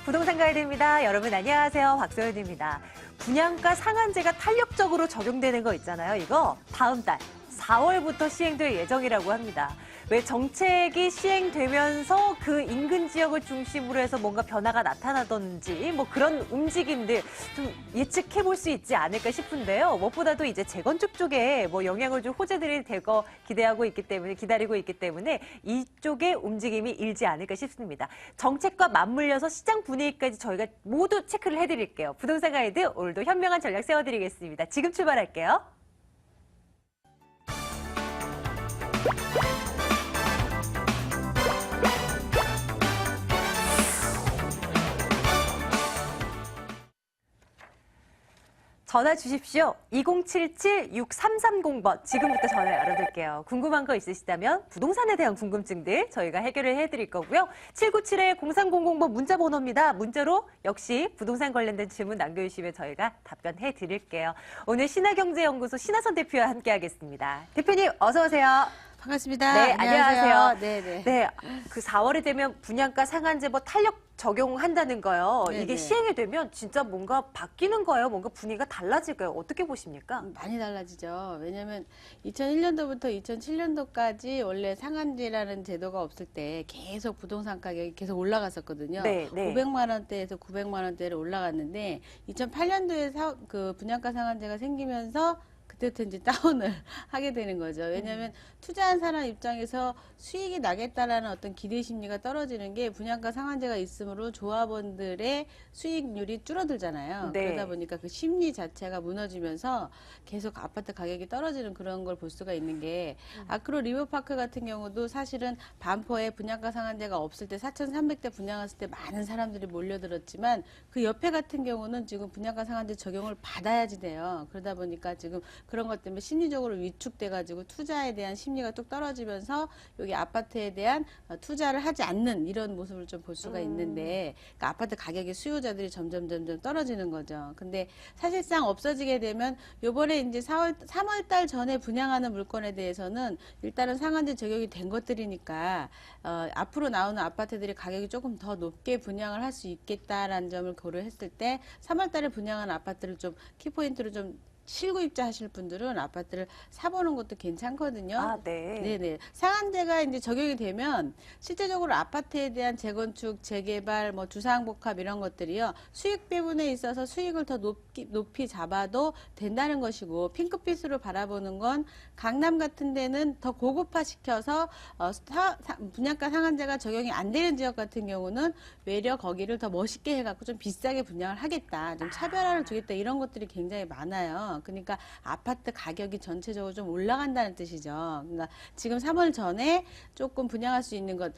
부동산 가이드입니다. 여러분 안녕하세요. 박소연입니다. 분양가 상한제가 탄력적으로 적용되는 거 있잖아요. 이거 다음 달 4월부터 시행될 예정이라고 합니다. 왜 정책이 시행되면서 그 인근 지역을 중심으로 해서 뭔가 변화가 나타나던지 뭐 그런 움직임들 좀 예측해 볼 수 있지 않을까 싶은데요. 무엇보다도 이제 재건축 쪽에 뭐 영향을 줄 호재들이 대거 기다리고 있기 때문에 이쪽의 움직임이 일지 않을까 싶습니다. 정책과 맞물려서 시장 분위기까지 저희가 모두 체크를 해드릴게요. 부동산 가이드 오늘도 현명한 전략 세워드리겠습니다. 지금 출발할게요. 전화 주십시오. 2077-6330번. 지금부터 전화 열어둘게요. 궁금한 거 있으시다면 부동산에 대한 궁금증들 저희가 해결을 해드릴 거고요. 797-0300번 문자 번호입니다. 문자로 역시 부동산 관련된 질문 남겨주시면 저희가 답변해 드릴게요. 오늘 신화경제연구소 신하선 대표와 함께하겠습니다. 대표님 어서 오세요. 반갑습니다. 네, 안녕하세요. 네네. 네, 그 4월이 되면 분양가 상한제 뭐 탄력 적용한다는 거요. 네네. 이게 시행이 되면 진짜 뭔가 바뀌는 거예요? 뭔가 분위기가 달라질까요? 어떻게 보십니까? 많이 달라지죠. 왜냐하면 2001년도부터 2007년도까지 원래 상한제라는 제도가 없을 때 계속 부동산 가격이 계속 올라갔었거든요. 네, 네. 500만 원대에서 900만 원대로 올라갔는데 2008년도에 그 분양가 상한제가 생기면서 그때부터 이제 다운을 하게 되는 거죠. 왜냐하면 투자한 사람 입장에서 수익이 나겠다라는 어떤 기대 심리가 떨어지는 게 분양가 상한제가 있으므로 조합원들의 수익률이 줄어들잖아요. 네. 그러다 보니까 그 심리 자체가 무너지면서 계속 아파트 가격이 떨어지는 그런 걸 볼 수가 있는 게 아크로 리버파크 같은 경우도 사실은 반포에 분양가 상한제가 없을 때 4,300대 분양했을 때 많은 사람들이 몰려들었지만 그 옆에 같은 경우는 지금 분양가 상한제 적용을 받아야지 돼요. 그러다 보니까 지금 그런 것 때문에 심리적으로 위축돼 가지고 투자에 대한 심리가 뚝 떨어지면서 여기 아파트에 대한 투자를 하지 않는 이런 모습을 좀 볼 수가 있는데 그러니까 아파트 가격의 수요자들이 점점 떨어지는 거죠. 근데 사실상 없어지게 되면 요번에 이제 3월 달 전에 분양하는 물건에 대해서는 일단은 상한제 적용이 된 것들이니까 앞으로 나오는 아파트들이 가격이 조금 더 높게 분양을 할 수 있겠다라는 점을 고려했을 때 3월 달에 분양한 아파트를 좀 키포인트로 좀 실구입자 하실 분들은 아파트를 사보는 것도 괜찮거든요. 아, 네. 네네. 상한제가 이제 적용이 되면 실제적으로 아파트에 대한 재건축, 재개발, 뭐 주상복합 이런 것들이요. 수익 배분에 있어서 수익을 더 높이 잡아도 된다는 것이고 핑크빛으로 바라보는 건 강남 같은 데는 더 고급화 시켜서 분양가 상한제가 적용이 안 되는 지역 같은 경우는 외려 거기를 더 멋있게 해갖고 좀 비싸게 분양을 하겠다. 좀 차별화를 주겠다. 이런 것들이 굉장히 많아요. 그러니까 아파트 가격이 전체적으로 좀 올라간다는 뜻이죠. 그러니까 지금 3월 전에 조금 분양할 수 있는 것,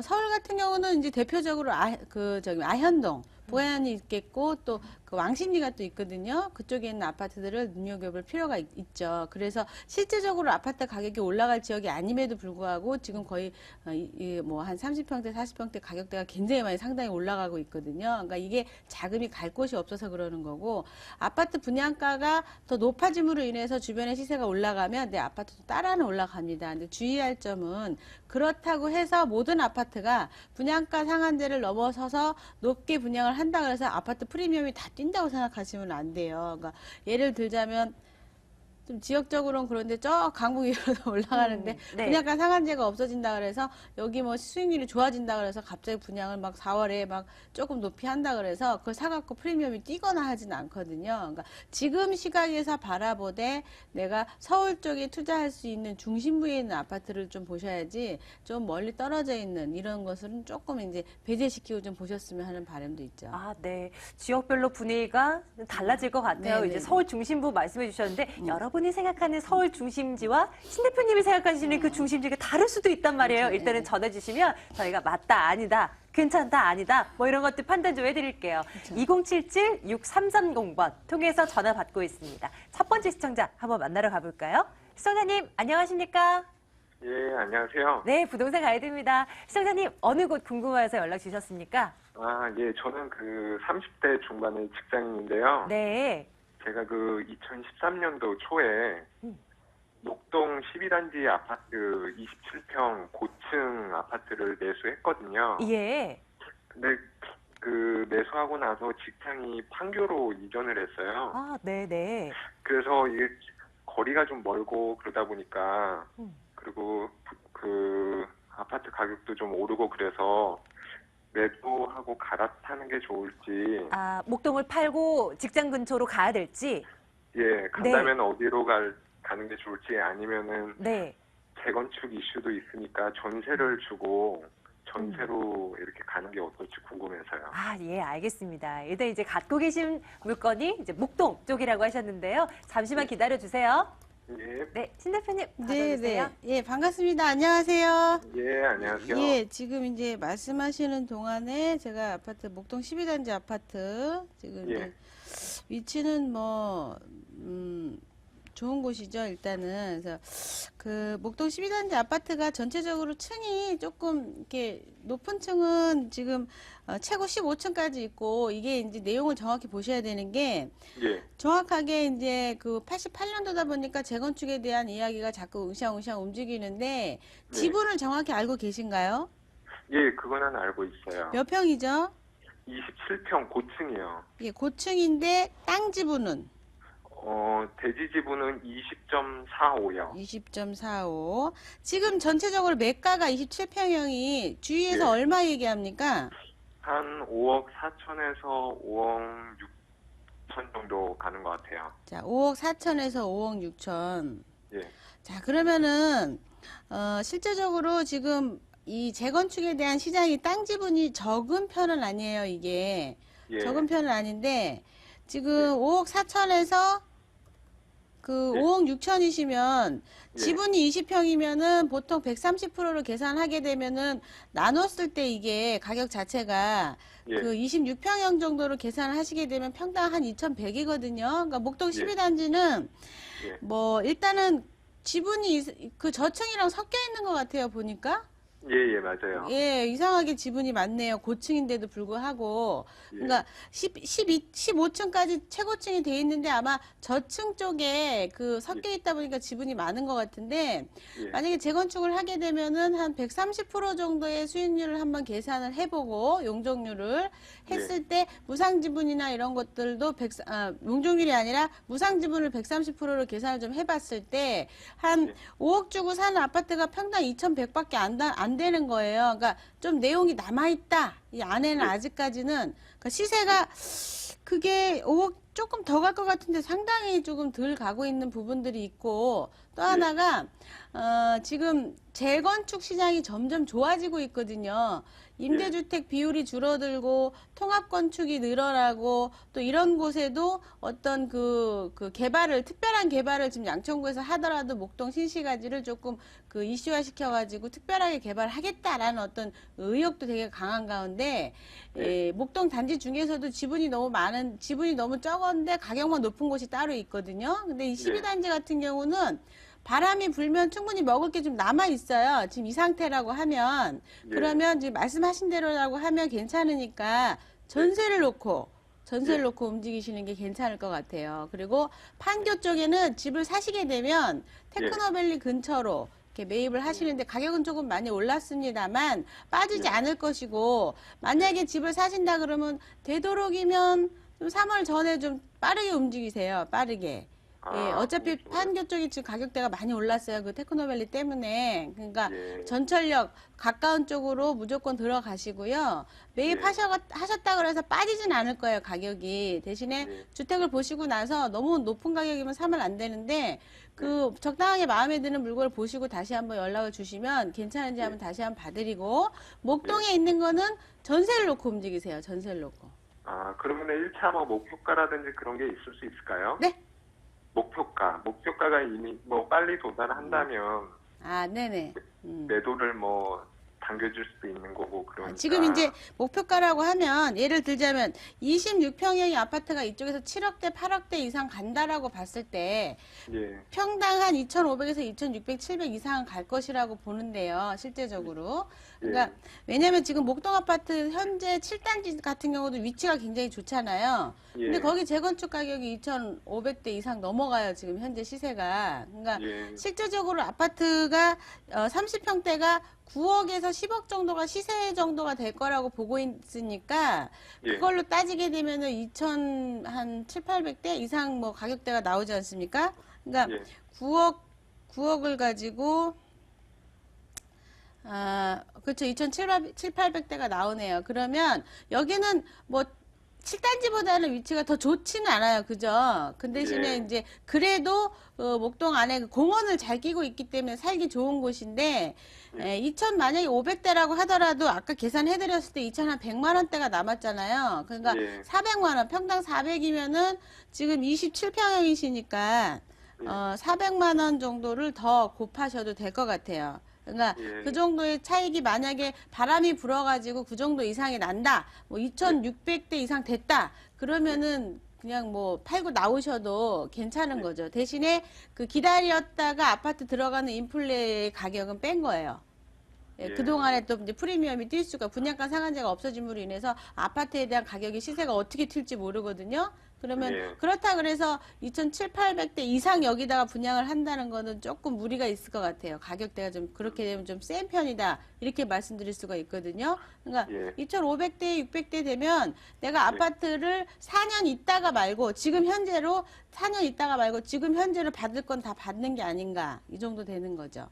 서울 같은 경우는 이제 대표적으로 아현동, 보안이 있겠고 또 그 왕십리가 또 있거든요. 그쪽에 있는 아파트들을 눈여겨볼 필요가 있죠. 그래서 실제적으로 아파트 가격이 올라갈 지역이 아님에도 불구하고 지금 거의 뭐 한 30평대, 40평대 가격대가 굉장히 많이 상당히 올라가고 있거든요. 그러니까 이게 자금이 갈 곳이 없어서 그러는 거고 아파트 분양가가 더 높아짐으로 인해서 주변의 시세가 올라가면 내 아파트도 따라는 올라갑니다. 근데 주의할 점은 그렇다고 해서 모든 아파트가 분양가 상한제를 넘어서서 높게 분양을 한다 그래서 아파트 프리미엄이 다 뛴다고 생각하시면 안 돼요. 그러니까 예를 들자면 좀 지역적으로는 그런데 저 강북 위로도 올라가는데 네. 분양가 상한제가 없어진다 그래서 여기 뭐 수익률이 좋아진다 그래서 갑자기 분양을 막 4월에 막 조금 높이 한다 그래서 그걸 사갖고 프리미엄이 뛰거나 하지는 않거든요. 그러니까 지금 시각에서 바라보되 내가 서울 쪽에 투자할 수 있는 중심부에 있는 아파트를 좀 보셔야지 좀 멀리 떨어져 있는 이런 것은 조금 이제 배제시키고 좀 보셨으면 하는 바람도 있죠. 아, 네. 지역별로 분위기가 달라질 것 같아요. 네네네. 이제 서울 중심부 말씀해 주셨는데 여러분이 생각하는 서울 중심지와 신 대표님이 생각하시는 그 중심지가 다를 수도 있단 말이에요. 그렇죠. 일단은 전화 주시면 저희가 맞다, 아니다, 괜찮다, 아니다 뭐 이런 것들 판단 좀 해드릴게요. 그렇죠. 2077-6330번 통해서 전화 받고 있습니다. 첫 번째 시청자 한번 만나러 가볼까요? 시청자님 안녕하십니까? 예, 안녕하세요. 네, 부동산 가이드입니다. 시청자님 어느 곳 궁금해서 연락 주셨습니까? 아, 예, 저는 그 30대 중반의 직장인인데요. 네. 제가 그 2013년도 초에 녹동 12단지 아파트 27평 고층 아파트를 매수했거든요. 예. 근데 그 매수하고 나서 직장이 판교로 이전을 했어요. 아, 네네. 그래서 이게 거리가 좀 멀고 그러다 보니까 음. 그리고 그 아파트 가격도 좀 오르고 그래서 매도하고 갈아타는 게 좋을지 아, 목동을 팔고 직장 근처로 가야 될지? 예 간다면 어디로 가는 게 좋을지 아니면은 네. 재건축 이슈도 있으니까 전세를 주고 전세로 이렇게 가는 게 어떨지 궁금해서요. 아, 예, 알겠습니다. 일단 이제 갖고 계신 물건이 이제 목동 쪽이라고 하셨는데요. 잠시만 기다려 주세요. 예, 네, 신 대표님 네, 받아주세요. 네. 예, 반갑습니다. 안녕하세요. 예, 안녕하세요. 예, 지금 이제 말씀하시는 동안에 제가 아파트, 목동 12단지 아파트, 지금 예. 이제 위치는 좋은 곳이죠, 일단은. 그래서 그 목동 12단지 아파트가 전체적으로 층이 조금 이렇게 높은 층은 지금 최고 15층까지 있고, 이게 이제 내용을 정확히 보셔야 되는 게 예, 정확하게 이제 그 88년도다 보니까 재건축에 대한 이야기가 자꾸 으쌰으쌰 움직이는데 지분을 정확히 알고 계신가요? 예, 그거는 알고 있어요. 몇 평이죠? 27평 고층이요. 예, 고층인데 땅 지분은 대지 지분은 20.45요. 20.45. 지금 전체적으로 매가가 27평형이 주위에서 예. 얼마 얘기합니까? 한 5억 4천에서 5억 6천 정도 가는 것 같아요. 자, 5억 4천에서 5억 6천. 예, 자, 그러면은 실제적으로 지금 이 재건축에 대한 시장이 땅 지분이 적은 편은 아니에요, 이게. 예, 적은 편은 아닌데 지금 예. 5억 4천에서 그 예. 5억 6천이시면 예. 지분이 20평이면은 보통 130%를 계산하게 되면은 나눴을 때 이게 가격 자체가 예. 그 26평형 정도로 계산을 하시게 되면 평당 한 2,100이거든요. 그러니까 목동 예. 12단지는 예. 뭐 일단은 지분이 그 저층이랑 섞여 있는 것 같아요, 보니까. 예, 예, 맞아요. 예, 이상하게 지분이 많네요. 고층인데도 불구하고. 예. 그러니까 15층까지 최고층이 돼 있는데 아마 저층 쪽에 그 섞여 있다 보니까 지분이 많은 것 같은데 예. 만약에 재건축을 하게 되면은 한 130% 정도의 수익률을 한번 계산을 해보고 용적률을 했을 때 무상 지분이나 이런 것들도 용적률이 아니라 무상 지분을 130%로 계산을 좀 해봤을 때 한 예. 5억 주고 사는 아파트가 평당 2,100밖에 안 되는 거예요. 그러니까 좀 내용이 남아있다. 이 안에는 예. 아직까지는 그러니까 시세가 그게 5억 조금 더 갈 것 같은데 상당히 조금 덜 가고 있는 부분들이 있고 또 하나가 지금 재건축 시장이 점점 좋아지고 있거든요. 임대주택 비율이 줄어들고 통합건축이 늘어나고 또 이런 곳에도 어떤 그 개발을 특별한 개발을 지금 양천구에서 하더라도 목동 신시가지를 조금 그 이슈화 시켜가지고 특별하게 개발하겠다라는 어떤 의욕도 되게 강한 가운데 예, 목동 단지 중에서도 지분이 너무 적었는데 가격만 높은 곳이 따로 있거든요. 근데 이 12단지 같은 경우는 바람이 불면 충분히 먹을 게 좀 남아 있어요. 지금 이 상태라고 하면 예. 그러면 지금 말씀하신 대로라고 하면 괜찮으니까 전세를 놓고 움직이시는 게 괜찮을 것 같아요. 그리고 판교 쪽에는 집을 사시게 되면 테크노밸리 근처로 이렇게 매입을 하시는데 가격은 조금 많이 올랐습니다만 빠지지 않을 것이고 만약에 집을 사신다 그러면 되도록이면 좀 3월 전에 좀 빠르게 움직이세요. 빠르게. 예, 어차피 판교 쪽이 지금 가격대가 많이 올랐어요. 그 테크노밸리 때문에. 그러니까 예. 전철역 가까운 쪽으로 무조건 들어가시고요. 매입하셨다 그래서 빠지진 않을 거예요, 가격이. 대신에 예. 주택을 보시고 나서 너무 높은 가격이면 사면 안 되는데 그 적당하게 마음에 드는 물건을 보시고 다시 한번 연락을 주시면 괜찮은지 한번 다시 한번 봐드리고 목동에 있는 거는 전세를 놓고 움직이세요. 전세를 놓고. 아, 그러면 1차 뭐 목표가라든지 그런 게 있을 수 있을까요? 네. 목표가가 이미 뭐 빨리 도달한다면 아, 네네. 매도를 뭐 당겨줄 수도 있는 거고 그러니까. 지금 이제 목표가라고 하면 예를 들자면 26평형의 아파트가 이쪽에서 7억대, 8억대 이상 간다라고 봤을 때 예, 평당 한 2,500에서 2,600, 700 이상은 갈 것이라고 보는데요. 실제적으로. 그러니까 왜냐하면 지금 목동 아파트 현재 7단지 같은 경우도 위치가 굉장히 좋잖아요. 근데 예. 거기 재건축 가격이 2,500대 이상 넘어가요. 지금 현재 시세가. 그러니까 예. 실제적으로 아파트가 30평대가 9억에서 10억 정도가 시세 정도가 될 거라고 보고 있으니까 예. 그걸로 따지게 되면은 2,700, 800대 이상 뭐 가격대가 나오지 않습니까? 그러니까 예. 9억을 가지고 그렇죠. 2,700, 800대가 나오네요. 그러면 여기는 뭐 7단지보다는 위치가 더 좋지는 않아요. 그죠? 그 대신에 예. 이제 그래도 목동 안에 그 공원을 잘 끼고 있기 때문에 살기 좋은 곳인데 2,000 만약에 500대라고 하더라도 아까 계산해드렸을 때 2,100만 원대가 남았잖아요. 그러니까 예. 400만 원, 평당 400이면은 지금 27평형이시니까 400만 원 정도를 더 곱하셔도 될 것 같아요. 그러니까 예. 그 정도의 차익이 만약에 바람이 불어가지고 그 정도 이상이 난다, 뭐 2,600대 이상 됐다, 그러면은 그냥 뭐 팔고 나오셔도 괜찮은 거죠. 대신에 그 기다렸다가 아파트 들어가는 인플레 가격은 뺀 거예요. 예, 예. 그동안에 또 이제 프리미엄이 뛸 수가, 분양가 상한제가 없어짐으로 인해서 아파트에 대한 가격이 시세가 어떻게 튈지 모르거든요. 그러면 예. 그렇다 그래서 2,700, 800대 이상 여기다가 분양을 한다는 거는 조금 무리가 있을 것 같아요. 가격대가 좀 그렇게 되면 좀 센 편이다, 이렇게 말씀드릴 수가 있거든요. 그러니까 예. 2,500대, 600대 되면 내가 아파트를 4년 있다가 말고 지금 현재로 4년 있다가 말고 지금 현재로 받을 건 다 받는 게 아닌가, 이 정도 되는 거죠.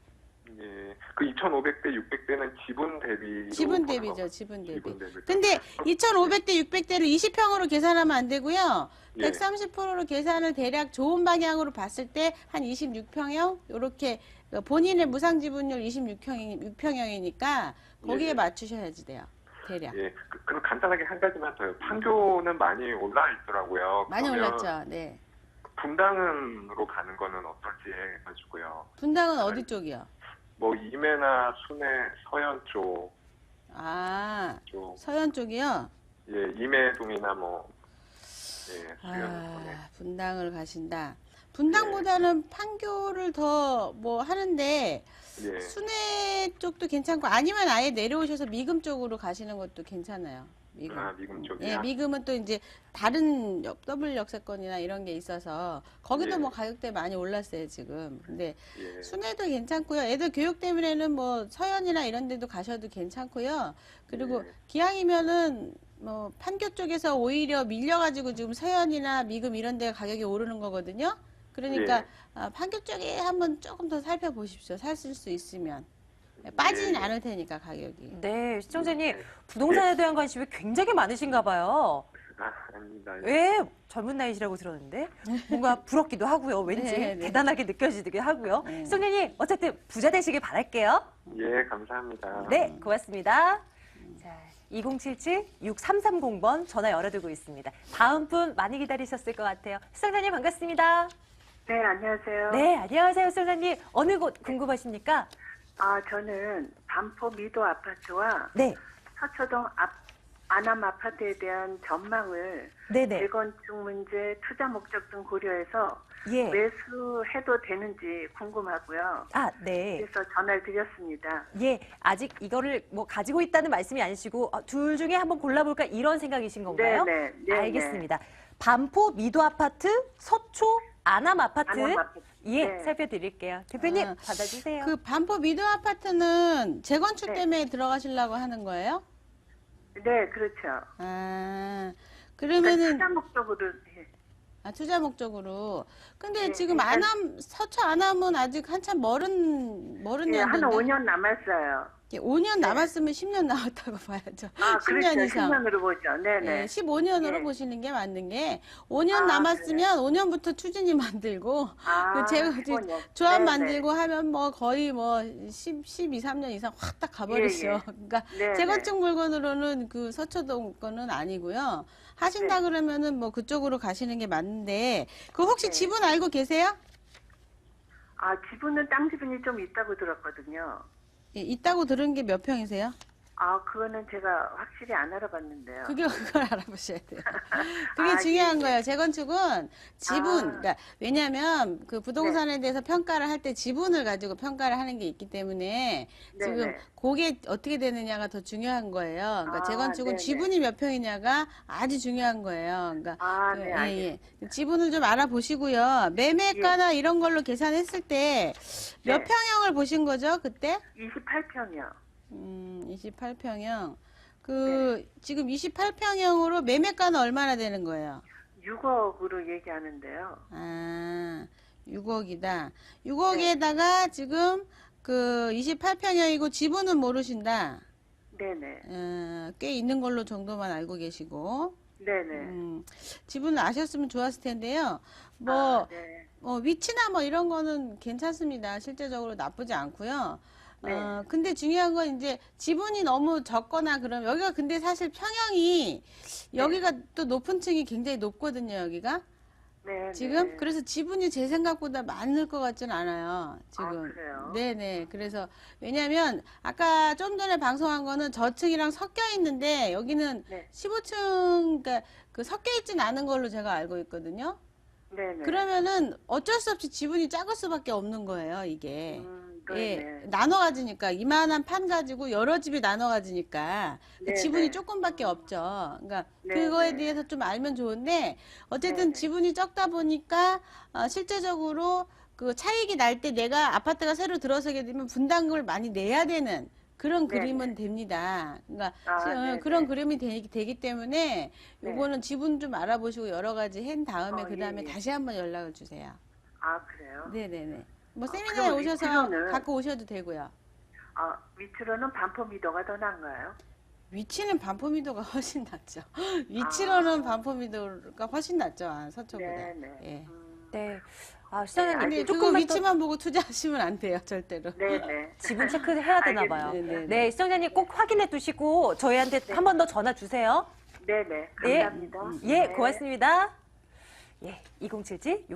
예. 그 2,500대, 600대는 지분 대비. 지분 대비죠, 지분 대비. 지분 대비. 근데 2,500대, 600대를 20평으로 계산하면 안 되고요. 예. 130%로 계산을 대략 좋은 방향으로 봤을 때 한 26평형, 요렇게 본인의 무상 지분율 26평형이니까 거기에 예. 맞추셔야지 돼요. 대략. 예. 그럼 간단하게 한 가지만 더요. 판교는 많이 올라 있더라고요. 많이 그러면 올랐죠. 네. 분당으로 가는 거는 어떨지 해가지고요. 분당은 어디 쪽이요? 뭐 임해나 순회, 서현 쪽, 서현 쪽이요? 예, 임해동이나 뭐, 예, 수현, 네. 분당을 가신다. 분당보다는 판교를 더 뭐 하는데 예, 순회 쪽도 괜찮고, 아니면 아예 내려오셔서 미금 쪽으로 가시는 것도 괜찮아요. 미금. 미금 쪽이요. 예, 미금은 또 이제 다른 더블 역세권이나 이런 게 있어서 거기도 예. 뭐 가격대 많이 올랐어요, 지금. 근데 예, 순회도 괜찮고요. 애들 교육 때문에는 뭐 서현이나 이런 데도 가셔도 괜찮고요. 그리고 예. 기왕이면은 뭐 판교 쪽에서 오히려 밀려가지고 지금 서현이나 미금 이런 데 가격이 오르는 거거든요. 그러니까 예. 판교 쪽에 한번 조금 더 살펴보십시오. 사실 수 있으면. 빠지진 예. 않을 테니까 가격이. 네, 시청자님 부동산에 대한 관심이 굉장히 많으신가 봐요. 아닙니다. 왜 젊은 나이시라고 들었는데 뭔가 부럽기도 하고요. 왠지 네, 네. 대단하게 느껴지기도 하고요. 네. 시청자님 어쨌든 부자 되시길 바랄게요. 예, 감사합니다. 네, 고맙습니다. 자, 2077-6330번 전화 열어두고 있습니다. 다음 분 많이 기다리셨을 것 같아요. 시청자님 반갑습니다. 네, 안녕하세요. 네, 안녕하세요, 시청자님. 어느 곳 궁금하십니까? 저는 반포 미도 아파트와 네, 서초동 안암 아파트에 대한 전망을 네네. 재건축 문제, 투자 목적 등 고려해서 예. 매수해도 되는지 궁금하고요. 아, 네. 그래서 전화를 드렸습니다. 예, 아직 이거를 뭐 가지고 있다는 말씀이 아니시고 둘 중에 한번 골라볼까 이런 생각이신 건가요? 네, 네, 알겠습니다. 반포 미도 아파트, 서초 안암 아파트, 안암 아파트. 예, 네. 살펴드릴게요. 대표님 아, 받아주세요. 그 반포 미도 아파트는 재건축 네. 때문에 들어가시려고 하는 거예요? 네, 그렇죠. 그러면은 그러니까 투자 목적으로. 예. 투자 목적으로. 근데 네, 지금 일단- 서초 안암은 아직 한참 멀은 예, 한 연도인데 5년 남았어요. 5년 남았으면 10년 남았다고 봐야죠. 10년 그렇죠. 이상. 10년으로 보죠. 네네. 15년으로 예. 보시는 게 맞는 게 5년 남았으면 5년부터 추진이 만들고 제가 15년. 조합 네네. 만들고 하면 뭐 거의 뭐 12, 3년 이상 확 딱 가버리죠. 예, 예. 그러니까 네네. 재건축 물건으로는 그 서초동 거는 아니고요. 하신다 네. 그러면은 뭐 그쪽으로 가시는 게 맞는데 그 혹시 네. 지분 알고 계세요? 지분은 땅 지분이 좀 있다고 들었거든요. 예, 있다고 들은 게 몇 평이세요? 그거는 제가 확실히 안 알아봤는데요. 그걸 알아보셔야 돼요. 그게 중요한 예, 예. 거예요. 재건축은 지분, 그러니까 왜냐하면 그 부동산에 네. 대해서 평가를 할 때 지분을 가지고 평가를 하는 게 있기 때문에 지금 네네. 그게 어떻게 되느냐가 더 중요한 거예요. 그러니까 재건축은 네네. 지분이 몇 평이냐가 아주 중요한 거예요. 그러니까 네, 예, 알겠습니다. 예. 지분을 좀 알아보시고요. 매매가나 이런 걸로 계산했을 때 몇 네. 평형을 보신 거죠, 그때? 28평이요. 28평형. 네. 지금 28평형으로 매매가는 얼마나 되는 거예요? 6억으로 얘기하는데요. 아, 6억이다. 6억에다가 지금 그 28평형이고 지분은 모르신다. 네네. 꽤 있는 걸로 정도만 알고 계시고. 네네. 지분을 아셨으면 좋았을 텐데요. 아, 네. 위치나 뭐 이런 거는 괜찮습니다. 실제적으로 나쁘지 않고요. 네. 근데 중요한 건 이제 지분이 너무 적거나 그러면 여기가 근데 사실 평형이 여기가 또 높은 층이 굉장히 높거든요, 여기가. 네. 지금 네. 그래서 지분이 제 생각보다 많을 것 같지는 않아요. 지금. 아, 그래요? 네네. 그래서 왜냐하면 아까 좀 전에 방송한 거는 저층이랑 섞여 있는데 여기는 네. 15층 그러니까 그 섞여 있진 않은 걸로 제가 알고 있거든요. 네네. 그러면은 어쩔 수 없이 지분이 작을 수밖에 없는 거예요, 이게. 예, 네네. 나눠 가지니까 이만한 판 가지고 여러 집이 나눠 가지니까 그 네네. 지분이 조금밖에 없죠. 그러니까 네네. 그거에 대해서 좀 알면 좋은데 어쨌든 네네. 지분이 적다 보니까 실제적으로 그 차익이 날 때 내가 아파트가 새로 들어서게 되면 분담금을 많이 내야 되는 그런 네네. 그림은 됩니다. 그러니까 아, 네네. 그런 그림이 되기 때문에 네. 요거는 지분 좀 알아보시고 여러 가지 한 다음에 그 예, 다음에 예. 다시 한번 연락을 주세요. 아, 그래요? 네네네. 뭐 아, 세미나에 그럼 오셔서 위치로는- 갖고 오셔도 되고요. 아, 밑으로는 반포미더가 더 나은가요? 위치는 반포미도가 훨씬 낫죠. 위치로는 반포미도가 훨씬 낫죠. 서초보다. 네네. 예. 네. 아, 시장님 근데 그거 조금만 더 위치만 보고 투자하시면 안 돼요, 절대로. 네네. 지분 체크해야 되나 봐요. 알겠습니다. 네네. 네, 시청자님 꼭 확인해 두시고 저희한테 한 번 더 전화 주세요. 네네. 예. 감사합니다. 예, 네. 고맙습니다. 예,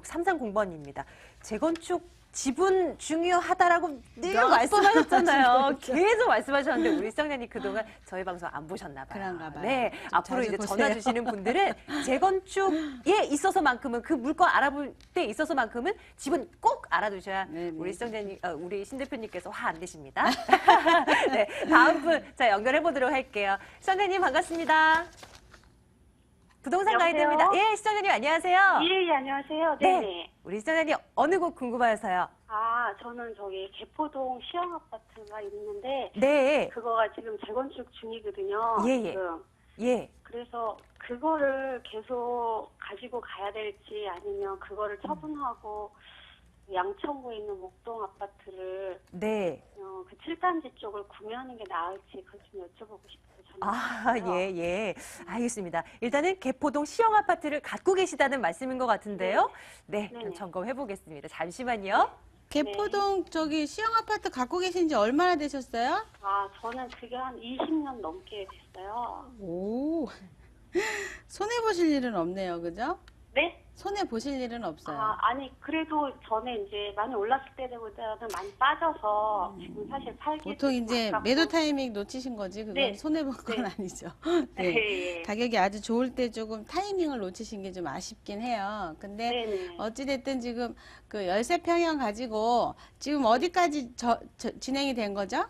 2077-6330번입니다. 재건축 지분 중요하다라고 늘 몇 말씀하셨잖아요. 계속 말씀하셨는데 우리 시청자님 그동안 저희 방송 안 보셨나 봐요. 그런가 봐요. 네, 좀 앞으로 자주 이제 보세요. 전화 주시는 분들은 재건축에 있어서만큼은 그 물건 알아볼 때 있어서만큼은 지분 꼭 알아두셔야 네네. 우리 시청자님, 우리 신 대표님께서 화 안 내십니다. 네, 다음 분 자 연결해 보도록 할게요. 시청자님 반갑습니다. 부동산 여보세요? 가이드입니다. 예, 시청자님 안녕하세요. 예, 안녕하세요. 네. 네네. 우리 시청자님 어느 곳 궁금하세요? 아, 저는 저기 개포동 시형 아파트가 있는데 네, 그거가 지금 재건축 중이거든요. 예, 예. 지금. 예. 그래서 그거를 계속 가지고 가야 될지 아니면 그거를 처분하고 양천구에 있는 목동 아파트를 네. 그 7단지 쪽을 구매하는 게 나을지 그걸 좀 여쭤보고 싶어요. 아, 예, 예. 알겠습니다. 일단은 개포동 시형 아파트를 갖고 계시다는 말씀인 것 같은데요. 네, 네네. 점검해 보겠습니다. 잠시만요. 개포동 저기 시형 아파트 갖고 계신 지 얼마나 되셨어요? 아, 저는 그게 한 20년 넘게 됐어요. 오. 손해 보실 일은 없네요. 그죠? 네? 손해 보실 일은 없어요. 아니, 그래도 전에 이제 많이 올랐을 때보다는 많이 빠져서 지금 사실 팔기 보통 이제 매도 타이밍 놓치신 거지 그건 네. 손해 본 건 네. 아니죠. 네. 네. 가격이 아주 좋을 때 조금 타이밍을 놓치신 게 좀 아쉽긴 해요. 근데 네네. 어찌됐든 지금 그 13평형 가지고 지금 어디까지 진행이 된 거죠?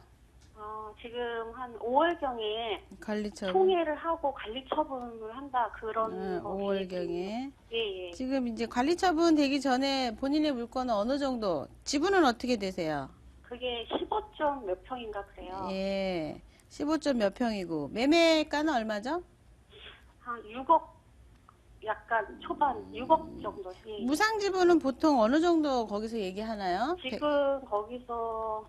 지금 한 5월경에 관리처분. 총회를 하고 관리 처분을 한다 그런 거 5월경에. 예, 예. 지금 이제 관리처분 되기 전에 본인의 물건은 어느 정도? 지분은 어떻게 되세요? 그게 15점 몇 평인가 그래요. 예. 15점 몇 평이고 매매가는 얼마죠? 한 6억 약간 초반 6억 정도. 예. 무상 지분은 보통 어느 정도 거기서 얘기하나요? 지금 거기서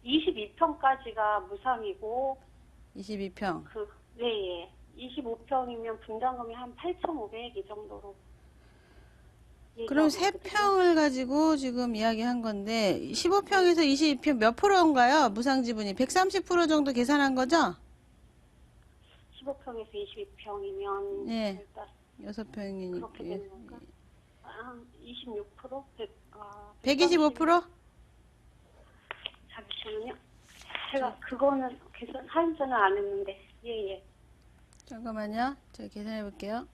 22평까지가 무상이고 22평. 네, 예. 25평이면 분담금이 한 8,500 이 정도로. 그럼 얘기하고 세 있거든요. 평을 가지고 지금 이야기한 건데 15평에서 22평 몇 프로인가요? 무상 지분이 130% 정도 계산한 거죠? 15평에서 22평이면 네. 일단 6평이니까 그렇게 되는 건가? 한 26%? 125%? 잠시만요. 제가 그거는 계산하지는 안 했는데. 예, 예. 잠깐만요. 제가 계산해 볼게요.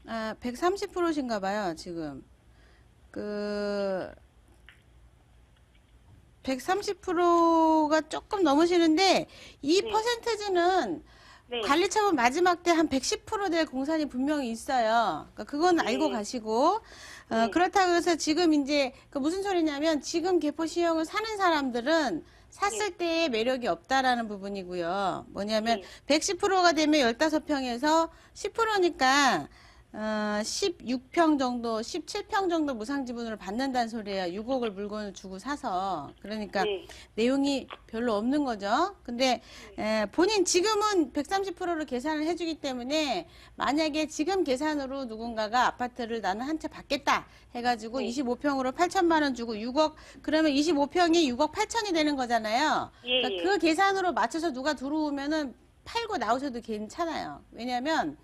130%신가 봐요, 지금. 130%가 조금 넘으시는데 이 네. 퍼센테지는 네. 관리처분 마지막 때 한 110% 될 공산이 분명히 있어요. 그러니까 그건 네. 알고 가시고 네. 그렇다고 해서 지금 이제 그 무슨 소리냐면 지금 개포 시형을 사는 사람들은 샀을 때의 매력이 없다라는 부분이고요. 뭐냐면 네. 110%가 되면 15평에서 10%니까 16평 정도, 17평 정도 무상지분으로 받는다는 소리예요. 6억을 물건을 주고 사서. 그러니까 네. 내용이 별로 없는 거죠. 근데 본인 지금은 130%로 계산을 해주기 때문에 만약에 지금 계산으로 누군가가 아파트를 나는 한 채 받겠다 해가지고 네. 25평으로 8천만 원 주고 6억, 그러면 25평이 6억 8천이 되는 거잖아요. 예, 그러니까 예. 그 계산으로 맞춰서 누가 들어오면은 팔고 나오셔도 괜찮아요. 왜냐면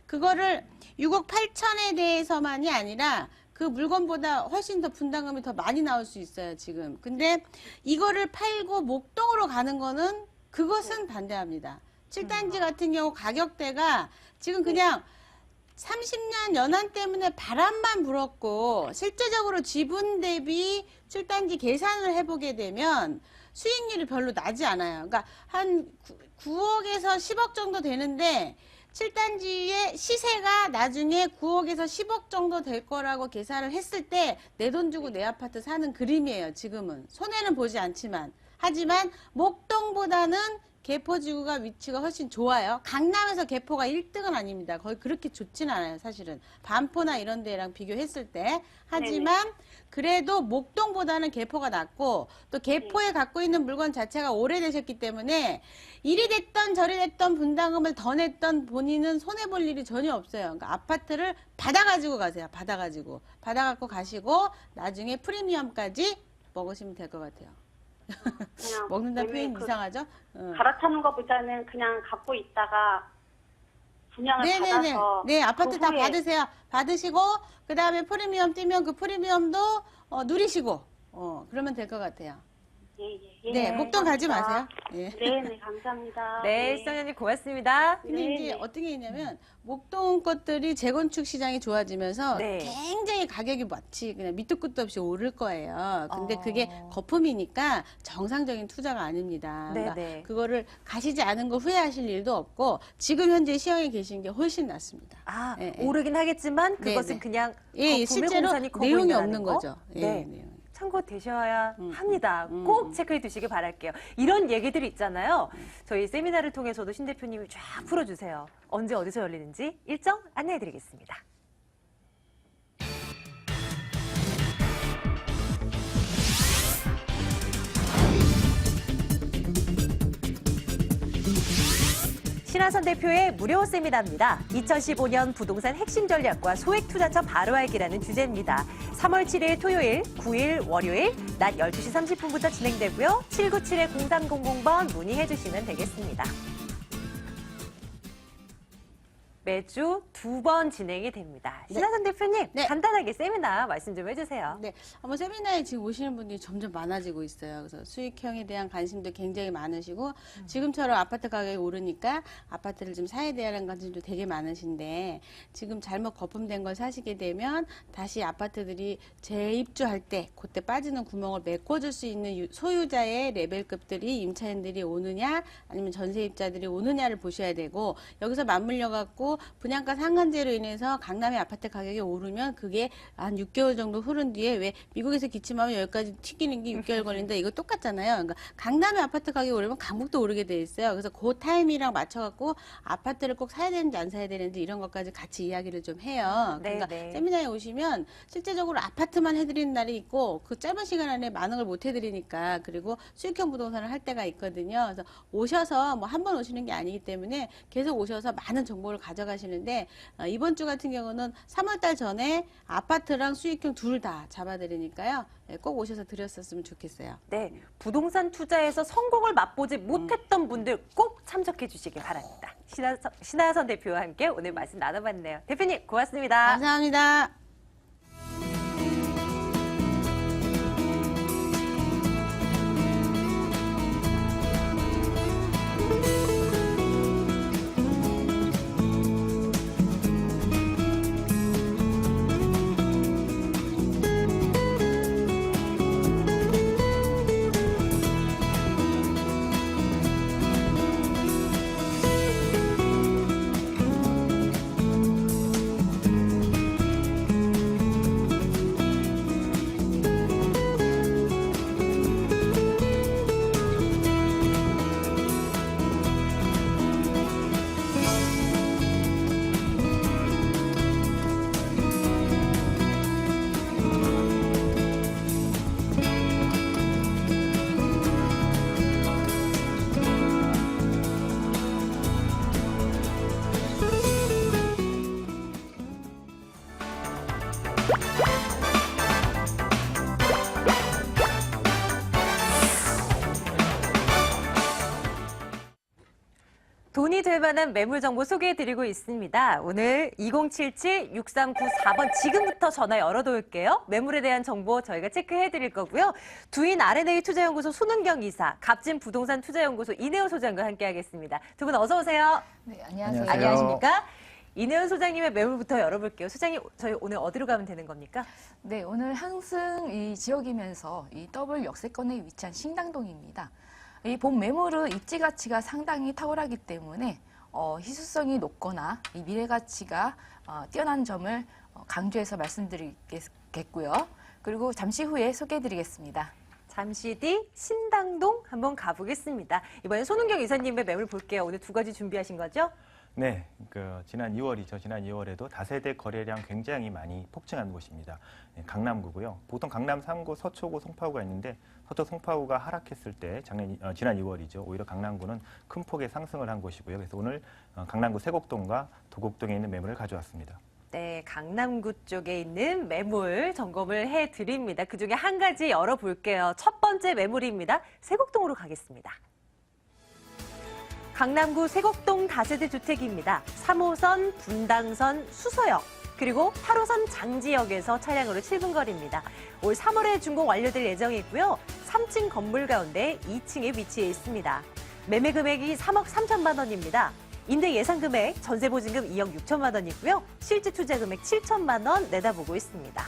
그거를 6억 8천에 대해서만이 아니라 그 물건보다 훨씬 더 분담금이 더 많이 나올 수 있어요, 지금. 근데 이거를 팔고 목동으로 가는 거는 그것은 반대합니다. 7단지 같은 경우 가격대가 지금 그냥 30년 연한 때문에 바람만 불었고 실제적으로 지분 대비 7단지 계산을 해보게 되면 수익률이 별로 나지 않아요. 그러니까 한 9억에서 10억 정도 되는데 7단지의 시세가 나중에 9억에서 10억 정도 될 거라고 계산을 했을 때 내 돈 주고 내 아파트 사는 그림이에요. 지금은. 손해는 보지 않지만. 하지만 목동보다는 개포지구가 위치가 훨씬 좋아요. 강남에서 개포가 1등은 아닙니다. 거의 그렇게 좋진 않아요, 사실은. 반포나 이런 데랑 비교했을 때. 하지만 그래도 목동보다는 개포가 낫고 또 개포에 갖고 있는 물건 자체가 오래되셨기 때문에 이리 됐던 저리 됐던 분담금을 더 냈던 본인은 손해볼 일이 전혀 없어요. 그러니까 아파트를 받아가지고 가세요. 받아갖고 가시고 나중에 프리미엄까지 먹으시면 될 것 같아요. 그냥 먹는다는 매매 표현 이상하죠? 갈아타는 것보다는 그냥 갖고 있다가 분양을 네네네. 받아서 네, 아파트 그 다 후에 받으세요. 받으시고, 그 다음에 프리미엄 뛰면 그 프리미엄도 누리시고, 그러면 될 것 같아요. 예, 예. 네, 목동 가지 감사합니다. 마세요. 예. 네, 네, 감사합니다. 네, 시청자님 고맙습니다. 근데 네, 이제 네. 어떻게 있냐면 목동 것들이 재건축 시장이 좋아지면서 네. 굉장히 가격이 마치 그냥 밑도 끝도 없이 오를 거예요. 근데 어. 그게 거품이니까 정상적인 투자가 아닙니다. 네, 그러니까 네. 그거를 가시지 않은 거 후회하실 일도 없고 지금 현재 시형에 계신 게 훨씬 낫습니다. 아, 예, 예. 오르긴 하겠지만 네, 그것은 네. 그냥 예, 거품의 실제로 공산이 커 내용이 보인다는 없는 거? 거죠. 예, 네. 내용이. 참고되셔야 합니다. 꼭 음. 체크해 두시기 바랄게요. 이런 얘기들이 있잖아요. 저희 세미나를 통해서도 신 대표님이 쫙 풀어주세요. 언제 어디서 열리는지 일정 안내해 드리겠습니다. 신하선 대표의 무료 세미나입니다. 2015년 부동산 핵심 전략과 소액 투자처 바로 알기라는 주제입니다. 3월 7일 토요일, 9일 월요일 낮 12시 30분부터 진행되고요. 797-0300번 문의해 주시면 되겠습니다. 매주 2번 진행이 됩니다. 신하선 대표님, 네. 간단하게 세미나 말씀 좀 해주세요. 네, 아마 세미나에 지금 오시는 분들이 점점 많아지고 있어요. 그래서 수익형에 대한 관심도 굉장히 많으시고 지금처럼 아파트 가격이 오르니까 아파트를 좀 사야 되는 관심도 되게 많으신데 지금 잘못 거품된 걸 사시게 되면 다시 아파트들이 재입주할 때 그때 빠지는 구멍을 메꿔줄 수 있는 소유자의 레벨급들이 임차인들이 오느냐 아니면 전세입자들이 오느냐를 보셔야 되고 여기서 맞물려 갖고 분양가 상한제로 인해서 강남의 아파트 가격이 오르면 그게 한 6개월 정도 흐른 뒤에 왜 미국에서 기침하면 여기까지 튀기는 게 6개월 걸린다 이거 똑같잖아요. 그러니까 강남의 아파트 가격이 오르면 강북도 오르게 돼 있어요. 그래서 그 타이밍이랑 맞춰갖고 아파트를 꼭 사야 되는지 안 사야 되는지 이런 것까지 같이 이야기를 좀 해요. 그러니까 네. 세미나에 오시면 실제적으로 아파트만 해드리는 날이 있고 그 짧은 시간 안에 많은 걸 못 해드리니까 그리고 수익형 부동산을 할 때가 있거든요. 그래서 오셔서 뭐 한 번 오시는 게 아니기 때문에 계속 오셔서 많은 정보를 가져가시는데 이번 주 같은 경우는 3월달 전에 아파트랑 수익형 둘 다 잡아드리니까요. 네, 꼭 오셔서 드렸었으면 좋겠어요. 네, 부동산 투자에서 성공을 맛보지 못했던 분들 꼭 참석해 주시기 바랍니다. 신하선 대표와 함께 오늘 말씀 나눠봤네요. 대표님 고맙습니다. 감사합니다. 돈이 될 만한 매물 정보 소개해드리고 있습니다. 오늘 2077-6394번 지금부터 전화 열어놓을게요. 매물에 대한 정보 저희가 체크해드릴 거고요. 두인 R&A 투자연구소 손은경 이사, 갑진 부동산 투자연구소 이내호 소장과 함께하겠습니다. 두 분 어서 오세요. 네, 안녕하세요. 안녕하십니까? 이내호 소장님의 매물부터 열어볼게요. 소장님, 저희 오늘 어디로 가면 되는 겁니까? 네, 오늘 항승 이 지역이면서 이 더블 역세권에 위치한 신당동입니다. 이 본 매물은 입지 가치가 상당히 탁월하기 때문에 희소성이 높거나 이 미래 가치가 뛰어난 점을 강조해서 말씀드리겠고요. 그리고 잠시 후에 소개해드리겠습니다. 잠시 뒤 신당동 한번 가보겠습니다. 이번에 손은경 이사님의 매물 볼게요. 오늘 두 가지 준비하신 거죠? 네, 지난 2월이죠. 지난 2월에도 다세대 거래량 굉장히 많이 폭증한 곳입니다. 강남구고요. 보통 강남 3구, 서초구, 송파구가 있는데 서초 송파구가 하락했을 때 지난 2월이죠. 오히려 강남구는 큰 폭의 상승을 한 곳이고요. 그래서 오늘 강남구 세곡동과 도곡동에 있는 매물을 가져왔습니다. 네, 강남구 쪽에 있는 매물 점검을 해드립니다. 그중에 한 가지 열어볼게요. 첫 번째 매물입니다. 세곡동으로 가겠습니다. 강남구 세곡동 다세대 주택입니다. 3호선, 분당선, 수서역, 그리고 8호선 장지역에서 차량으로 7분 거리입니다. 올 3월에 준공 완료될 예정이고요. 3층 건물 가운데 2층에 위치해 있습니다. 매매 금액이 3억 3천만 원입니다. 임대 예상 금액, 전세 보증금 2억 6천만 원이고요. 실제 투자 금액 7천만 원 내다보고 있습니다.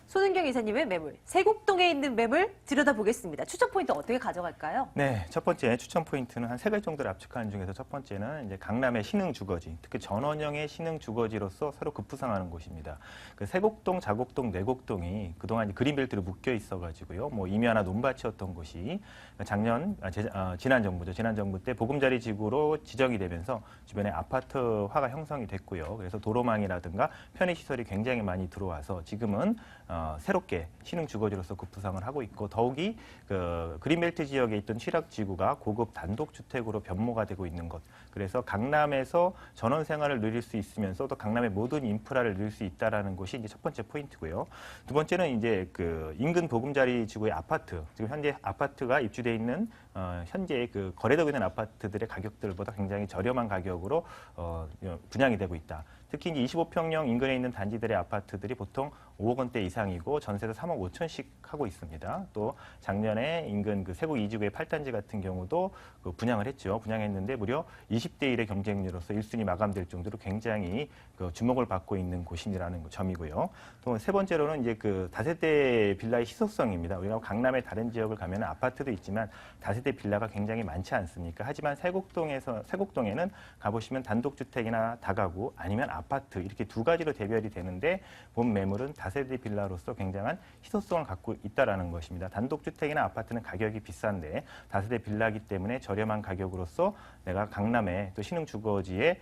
손은경 이사님의 매물, 세곡동에 있는 매물 들여다보겠습니다. 추천 포인트 어떻게 가져갈까요? 네, 첫 번째 추천 포인트는 한 3가지 정도를 압축하는 중에서 첫 번째는 이제 강남의 신흥 주거지, 특히 전원형의 신흥 주거지로서 새로 급부상하는 곳입니다. 그 세곡동, 자곡동, 내곡동이 그동안 그린벨트로 묶여 있어가지고요. 뭐 임야나 논밭이었던 곳이 지난 정부죠. 지난 정부 때 보금자리 지구로 지정이 되면서 주변에 아파트화가 형성이 됐고요. 그래서 도로망이라든가 편의시설이 굉장히 많이 들어와서 지금은 새롭게 신흥 주거지로서 급부상을 하고 있고, 더욱이 그린벨트 지역에 있던 취락지구가 고급 단독주택으로 변모가 되고 있는 것. 그래서 강남에서 전원 생활을 누릴 수 있으면서 또 강남의 모든 인프라를 누릴 수 있다라는 것이 이제 첫 번째 포인트고요. 두 번째는 이제 인근 보금자리 지구의 아파트, 지금 현재 아파트가 입주돼 있는 현재 거래되고 있는 아파트들의 가격들보다 굉장히 저렴한 가격으로 분양이 되고 있다. 특히 이제 25평형 인근에 있는 단지들의 아파트들이 보통 5억 원대 이상이고 전세도 3억 5천씩 하고 있습니다. 또 작년에 인근 세곡 2지구의 8단지 같은 경우도 분양을 했죠. 분양했는데 무려 20대 1의 경쟁률로서 1순위 마감될 정도로 굉장히 주목을 받고 있는 곳이라는 점이고요. 또 세 번째로는 이제 다세대 빌라의 희소성입니다. 우리가 강남의 다른 지역을 가면 아파트도 있지만 다세대 빌라가 굉장히 많지 않습니까? 하지만 세곡동에는 가보시면 단독주택이나 다가구 아니면 아파트 이렇게 두 가지로 대별이 되는데 본 매물은 다세대 빌라로서 굉장한 희소성을 갖고 있다라는 것입니다. 단독주택이나 아파트는 가격이 비싼데 다세대 빌라이기 때문에 저렴한 가격으로서 내가 강남의 또 신흥 주거지에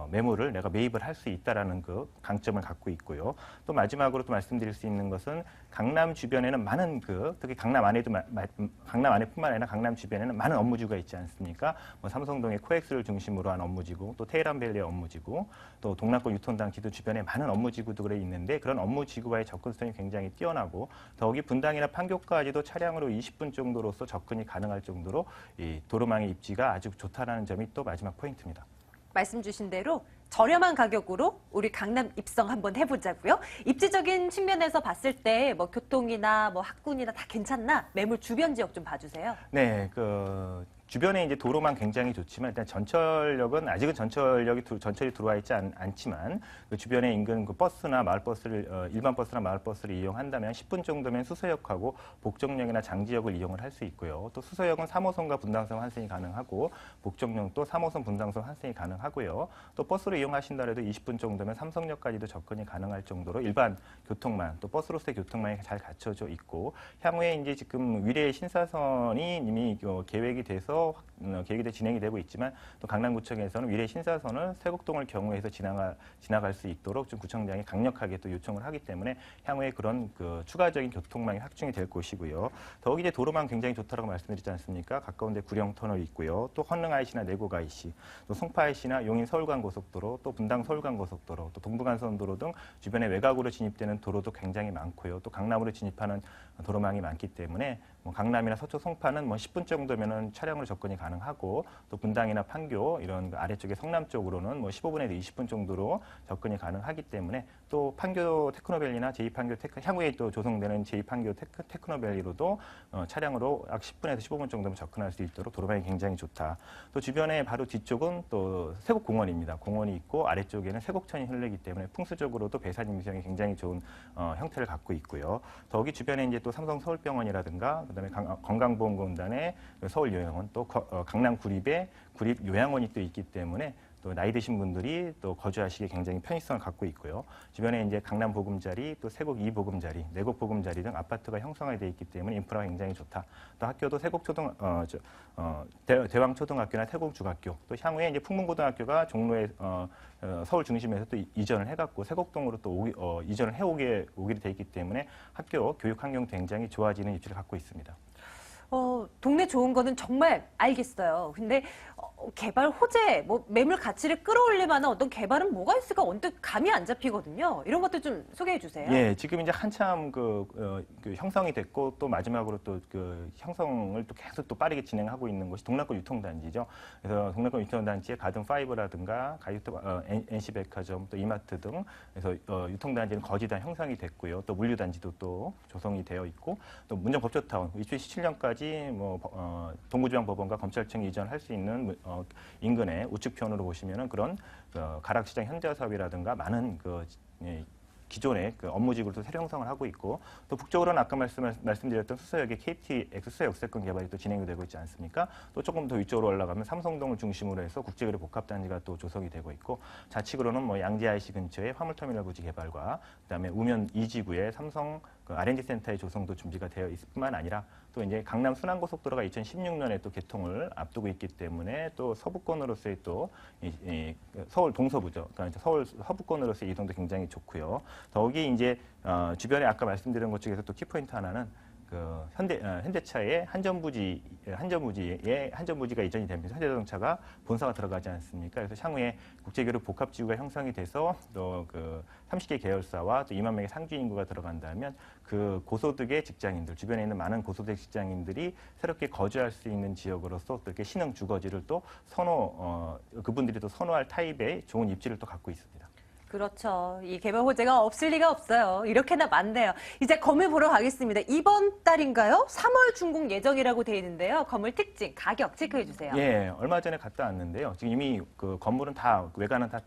매물을 내가 매입을 할 수 있다라는 강점을 갖고 있고요. 또 마지막으로 또 말씀드릴 수 있는 것은 강남 주변에는 많은 특히 강남 안에뿐만 아니라 강남 주변에는 많은 업무지구가 있지 않습니까? 뭐 삼성동의 코엑스를 중심으로 한 업무지구, 또 테헤란밸리의 업무지구, 또 동남권 유통단지도 주변에 많은 업무지구들이 있는데 그런 업무지구와의 접근성이 굉장히 뛰어나고 더욱이 분당이나 판교까지도 차량으로 20분 정도로서 접근이 가능할 정도로 이 도로망의 입지가 아주 좋다라는 점이 또 마지막 포인트입니다. 말씀 주신 대로 저렴한 가격으로 우리 강남 입성 한번 해보자고요. 입지적인 측면에서 봤을 때 뭐 교통이나 뭐 학군이나 다 괜찮나? 매물 주변 지역 좀 봐주세요. 네, 주변에 이제 도로만 굉장히 좋지만 일단 전철역은 아직은 전철이 들어와 있지 않지만 그 주변에 인근 버스나 마을버스를 일반 버스나 마을버스를 이용한다면 10분 정도면 수서역하고 복정역이나 장지역을 이용을 할 수 있고요. 또 수서역은 3호선과 분당선 환승이 가능하고 복정역도 3호선 분당선 환승이 가능하고요. 또 버스로 이용하신다 해도 20분 정도면 삼성역까지도 접근이 가능할 정도로 일반 교통망 또 버스로서의 교통망이 잘 갖춰져 있고 향후에 이제 지금 위례 신사선이 이미 계획이 돼서 진행이 되고 있지만 또 강남구청에서는 위례 신사선을 세곡동을 경우해서 지나갈 수 있도록 좀 구청장이 강력하게 또 요청을 하기 때문에 향후에 그런 추가적인 교통망이 확충이 될 것이고요. 더욱이 이제 도로망 굉장히 좋다라고 말씀드리지 않습니까? 가까운데 구령 터널이 있고요. 또 헌릉 IC나 내곡 IC, 또 송파 IC나 용인 서울간 고속도로, 또 분당 서울간 고속도로, 또 동부간선도로 등 주변에 외곽으로 진입되는 도로도 굉장히 많고요. 또 강남으로 진입하는 도로망이 많기 때문에 뭐 강남이나 서초, 송파는 뭐 10분 정도면은 차량으로 접근이 가능하고 또 분당이나 판교 이런 그 아래쪽의 성남 쪽으로는 뭐 15분에서 20분 정도로 접근이 가능하기 때문에 또 판교 테크노밸리나 제2판교 향후에 또 조성되는 제2판교 테크노밸리로도 차량으로 약 10분에서 15분 정도면 접근할 수 있도록 도로망이 굉장히 좋다. 또 주변에 바로 뒤쪽은 또 세곡공원입니다. 공원이 있고 아래쪽에는 세곡천이 흐르기 때문에 풍수적으로도 배산 임시형이 굉장히 좋은 형태를 갖고 있고요. 더욱이 주변에 이제 또 삼성 서울병원이라든가 그다음에 건강보험공단의 서울요양원 또 강남 구립에 구립요양원이 또 있기 때문에 또 나이 드신 분들이 또 거주하시기에 굉장히 편의성을 갖고 있고요. 주변에 이제 강남 보금자리, 또 세곡 2보금자리, 내곡 보금자리 등 아파트가 형성이 되어 있기 때문에 인프라가 굉장히 좋다. 또 학교도 세곡 대왕초등학교나 세곡중학교, 또 향후에 이제 풍문고등학교가 종로에 서울 중심에서 또 이전을 해갖고 세곡동으로 또 이전을 해오게 돼 있기 때문에 학교 교육 환경도 굉장히 좋아지는 입지를 갖고 있습니다. 동네 좋은 거는 정말 알겠어요. 근데 개발 호재, 뭐 매물 가치를 끌어올릴 만한 어떤 개발은 뭐가 있을까 언뜻 감이 안 잡히거든요. 이런 것들 좀 소개해 주세요. 예, 지금 이제 한참 그 형성이 됐고 또 마지막으로 또 그 형성을 또 계속 또 빠르게 진행하고 있는 것이 동남권 유통단지죠. 그래서 동남권 유통단지의 가든5라든가 NC백화점, 또 이마트 등 그래서 유통단지는 거의 다 형성이 됐고요. 또 물류단지도 또 조성이 되어 있고 또 문정법조타운 2017년까지 뭐 동부지방법원과 검찰청이 이전할 수 있는 인근의 우측편으로 보시면은 그런 가락시장 현대 사업이라든가 많은 기존의 업무지구를 또 새로 형성을 하고 있고 또 북쪽으로는 아까 말씀드렸던 수서역의 KTX 수서 역세권 개발이 또 진행이 되고 있지 않습니까? 또 조금 더 위쪽으로 올라가면 삼성동을 중심으로 해서 국제거래 복합단지가 또 조성이 되고 있고 좌측으로는 뭐 양재 IC 근처의 화물터미널 부지 개발과 그다음에 우면 2지구의 삼성 R&D 센터의 조성도 준비가 되어 있을 뿐만 아니라 또 이제 강남 순환고속도로가 2016년에 또 개통을 앞두고 있기 때문에 또 서부권으로서의 또 서울 동서부죠. 그러니까 서울 서부권으로서의 이동도 굉장히 좋고요. 더욱이 이제 주변에 아까 말씀드린 것 중에서 또 키포인트 하나는 그 현대차의 한전부지가 이전이 되면서 현대자동차가 본사가 들어가지 않습니까? 그래서 향후에 국제교류 복합지구가 형성이 돼서 또 그 30개 계열사와 또 2만 명의 상주 인구가 들어간다면 그 고소득의 직장인들, 주변에 있는 많은 고소득 직장인들이 새롭게 거주할 수 있는 지역으로서 또 이렇게 신흥 주거지를 또 그분들이 또 선호할 타입의 좋은 입지를 또 갖고 있습니다. 그렇죠. 이 개발 호재가 없을 리가 없어요. 이렇게나 많네요. 이제 건물 보러 가겠습니다. 이번 달인가요? 3월 준공 예정이라고 돼 있는데요. 건물 특징, 가격 체크해 주세요. 예, 얼마 전에 갔다 왔는데요. 지금 이미 그 건물은 다 외관은 다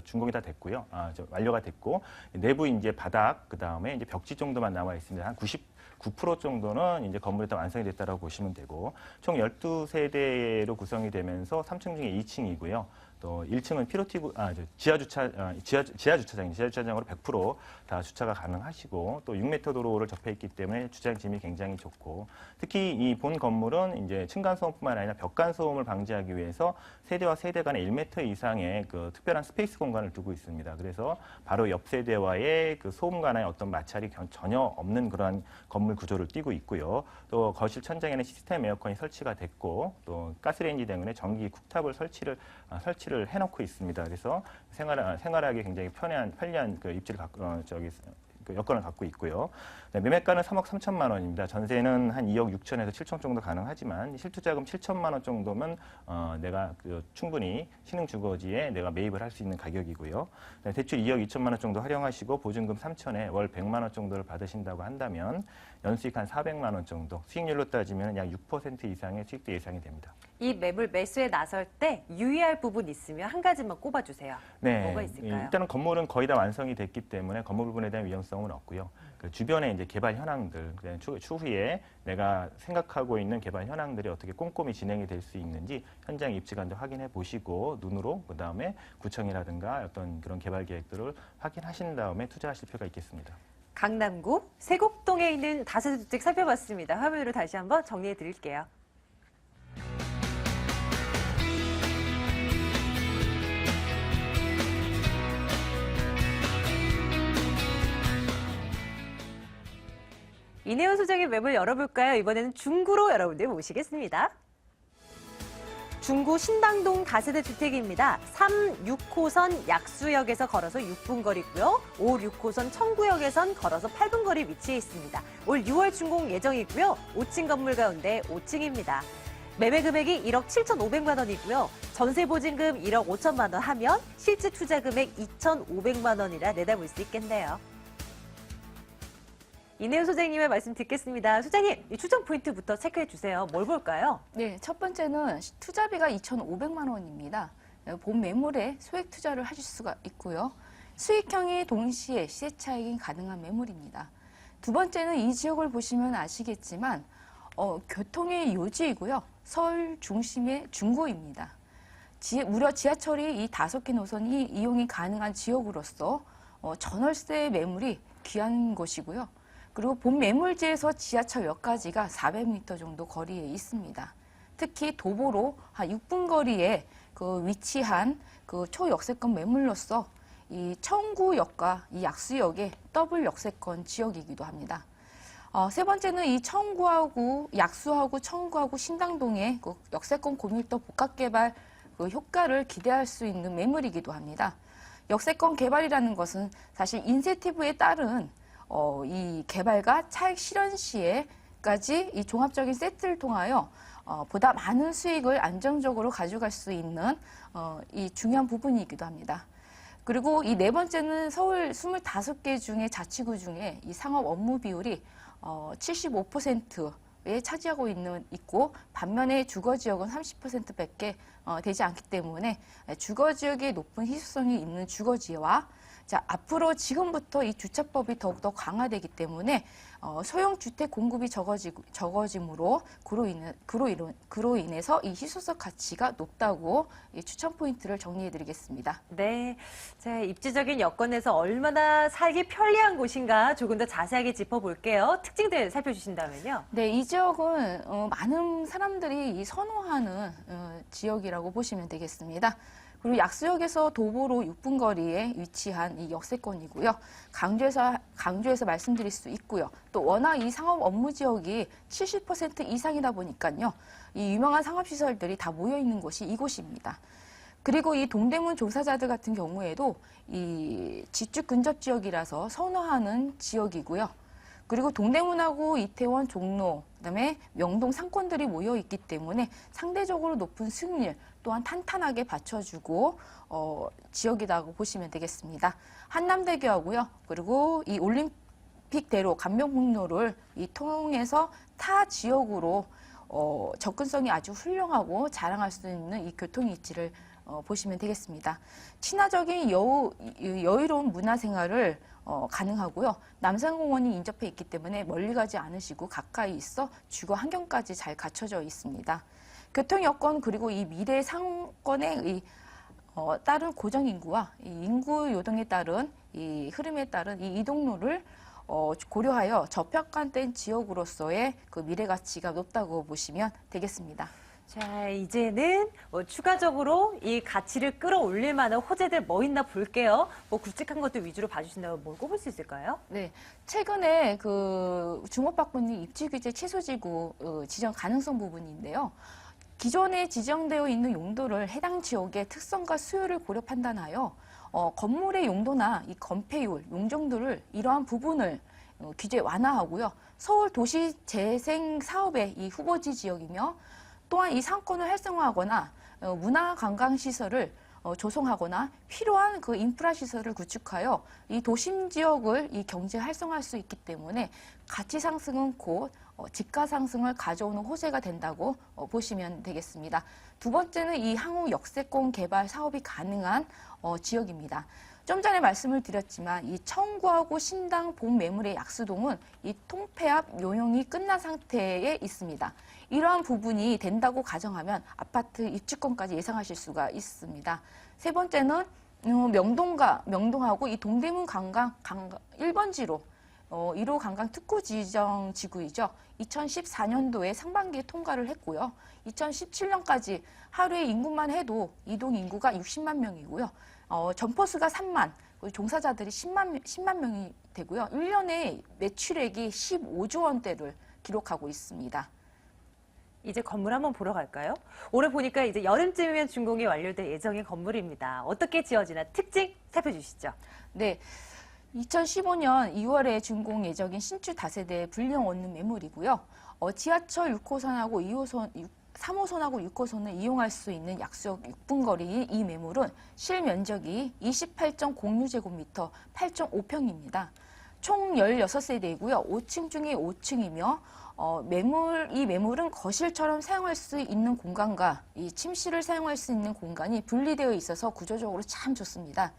준공이 다 됐고요. 완료가 됐고 내부 이제 바닥 그다음에 이제 벽지 정도만 남아 있습니다. 한 99% 정도는 이제 건물이 다 완성이 됐다라고 보시면 되고 총 12세대로 구성이 되면서 3층 중에 2층이고요. 또 1층은 지하 주차장으로 100% 다 주차가 가능하시고 또 6m 도로를 접해 있기 때문에 주차장 짐이 굉장히 좋고 특히 이 본 건물은 이제 층간 소음뿐만 아니라 벽간 소음을 방지하기 위해서 세대와 세대 간에 1m 이상의 그 특별한 스페이스 공간을 두고 있습니다. 그래서 바로 옆 세대와의 그 소음 간의 어떤 마찰이 전혀 없는 그러한 건물 구조를 띠고 있고요. 또 거실 천장에는 시스템 에어컨이 설치가 됐고 또 가스레인지 때문에 전기 쿡탑을 설치를 해놓고 있습니다. 그래서 생활하기 굉장히 편리한 그 입지를 그 여건을 갖고 있고요. 네, 매매가는 3억 3천만 원입니다. 전세는 한 2억 6천에서 7천 정도 가능하지만 실투자금 7천만 원 정도면 내가 충분히 신흥주거지에 내가 매입을 할 수 있는 가격이고요. 네, 대출 2억 2천만 원 정도 활용하시고 보증금 3천에 월 100만 원 정도를 받으신다고 한다면 연수익 한 400만 원 정도, 수익률로 따지면 약 6% 이상의 수익도 예상이 됩니다. 이 매물 매수에 나설 때 유의할 부분 있으면 한 가지만 꼽아주세요. 네, 뭐가 있을까요? 일단은 건물은 거의 다 완성이 됐기 때문에 건물 부분에 대한 위험성은 없고요. 그 주변에 이제 개발 현황들, 추후에 내가 생각하고 있는 개발 현황들이 어떻게 꼼꼼히 진행이 될 수 있는지 현장 입지관도 확인해 보시고 눈으로 그 다음에 구청이라든가 어떤 그런 개발 계획들을 확인하신 다음에 투자하실 필요가 있겠습니다. 강남구 세곡동에 있는 다세대 주택 살펴봤습니다. 화면으로 다시 한번 정리해 드릴게요. 이내용 소장의 매물 열어볼까요? 이번에는 중구로 여러분들 모시겠습니다. 중구 신당동 다세대 주택입니다. 3, 6호선 약수역에서 걸어서 6분 거리고요. 5, 6호선 청구역에선 걸어서 8분 거리 위치해 있습니다. 올 6월 준공 예정이고요. 5층 건물 가운데 5층입니다. 매매 금액이 1억 7,500만 원이고요. 전세 보증금 1억 5천만 원 하면 실제 투자 금액 2,500만 원이라 내다볼 수 있겠네요. 이내우 소장님의 말씀 듣겠습니다. 소장님, 이 추정 포인트부터 체크해 주세요. 뭘 볼까요? 네, 첫 번째는 투자비가 2,500만 원입니다. 본 매물에 소액 투자를 하실 수가 있고요. 수익형이 동시에 시세 차익이 가능한 매물입니다. 두 번째는 이 지역을 보시면 아시겠지만 교통의 요지이고요. 서울 중심의 중구입니다. 무려 지하철이 이 5개 노선이 이용이 가능한 지역으로서 전월세 매물이 귀한 곳이고요. 그리고 본 매물지에서 지하철역까지가 400m 정도 거리에 있습니다. 특히 도보로 한 6분 거리에 위치한 초역세권 매물로서 이 청구역과 이 약수역의 더블 역세권 지역이기도 합니다. 세 번째는 이 청구하고 약수하고 청구하고 신당동의 역세권 고밀도 복합개발 효과를 기대할 수 있는 매물이기도 합니다. 역세권 개발이라는 것은 사실 인센티브에 따른 이 개발과 차익 실현 시에까지 이 종합적인 세트를 통하여 보다 많은 수익을 안정적으로 가져갈 수 있는 이 중요한 부분이기도 합니다. 그리고 이 네 번째는 서울 25개 중에 자치구 중에 이 상업 업무 비율이 75%에 차지하고 있고 반면에 주거 지역은 30%밖에 되지 않기 때문에 주거 지역에 높은 희소성이 있는 주거 지와 앞으로 지금부터 이 주차법이 더욱더 강화되기 때문에 소형 주택 공급이 적어짐으로 그로 인해서 이 희소성 가치가 높다고 이 추천 포인트를 정리해드리겠습니다. 네, 자, 입지적인 여건에서 얼마나 살기 편리한 곳인가 조금 더 자세하게 짚어볼게요. 특징들 살펴주신다면요. 네, 이 지역은 많은 사람들이 선호하는 지역이라고 보시면 되겠습니다. 그리고 약수역에서 도보로 6분 거리에 위치한 이 역세권이고요. 강조해서 말씀드릴 수 있고요. 또 워낙 이 상업 업무 지역이 70% 이상이다 보니까요. 이 유명한 상업시설들이 다 모여 있는 곳이 이곳입니다. 그리고 이 동대문 종사자들 같은 경우에도 이 집주 근접 지역이라서 선호하는 지역이고요. 그리고 동대문하고 이태원, 종로, 그다음에 명동 상권들이 모여 있기 때문에 상대적으로 높은 수익률 또한 탄탄하게 받쳐주고 지역이라고 보시면 되겠습니다. 한남대교하고요. 그리고 이 올림픽대로 감명북로를 통해서 타 지역으로 접근성이 아주 훌륭하고 자랑할 수 있는 이 교통 입지를 보시면 되겠습니다. 친화적인 여유로운 문화생활을 가능하고요. 남산공원이 인접해 있기 때문에 멀리 가지 않으시고 가까이 있어 주거 환경까지 잘 갖춰져 있습니다. 교통 여건 그리고 이 미래 상권의 따른 고정 인구와 이 인구 요동에 따른 이 흐름에 따른 이 이동로를 고려하여 저평가된 지역으로서의 그 미래 가치가 높다고 보시면 되겠습니다. 자, 이제는 추가적으로 이 가치를 끌어올릴 만한 호재들 뭐 있나 볼게요. 굵직한 것들 위주로 봐주신다면 뭘 꼽을 수 있을까요? 네, 최근에 주목받고 있는 입지규제 취소지구 지정 가능성 부분인데요. 기존에 지정되어 있는 용도를 해당 지역의 특성과 수요를 고려 판단하여 건물의 용도나 이 건폐율, 용적률을 이러한 부분을 규제 완화하고요. 서울 도시 재생 사업의 이 후보지 지역이며 또한 이 상권을 활성화하거나 문화 관광 시설을 조성하거나 필요한 그 인프라 시설을 구축하여 이 도심 지역을 이 경제 활성화할 수 있기 때문에 가치 상승은 곧 집가 상승을 가져오는 호재가 된다고 보시면 되겠습니다. 두 번째는 이 향후 역세권 개발 사업이 가능한 지역입니다. 좀 전에 말씀을 드렸지만 이 청구하고 신당 본 매물의 약수동은 이 통폐합 용역이 끝난 상태에 있습니다. 이러한 부분이 된다고 가정하면 아파트 입주권까지 예상하실 수가 있습니다. 세 번째는 명동하고 이 동대문 관광 1번지로 1호 관광 특구 지정 지구이죠. 2014년도에 상반기에 통과를 했고요. 2017년까지 하루에 인구만 해도 이동 인구가 60만 명이고요. 점포수가 3만, 종사자들이 10만 명이 되고요. 1년에 매출액이 15조 원대를 기록하고 있습니다. 이제 건물 한번 보러 갈까요? 올해 보니까 이제 여름쯤이면 준공이 완료될 예정인 건물입니다. 어떻게 지어지나 특징 살펴주시죠. 네. 2015년 2월에 준공 예정인 신축 다세대 불량 원룸 매물이고요. 지하철 6호선하고 2호선 3호선하고 6호선을 이용할 수 있는 약속 6분 거리인 이 매물은 실면적이 28.06제곱미터 8.5평입니다. 총 16세대이고요. 5층 중에 5층이며 이 매물은 거실처럼 사용할 수 있는 공간과 이 침실을 사용할 수 있는 공간이 분리되어 있어서 구조적으로 참 좋습니다.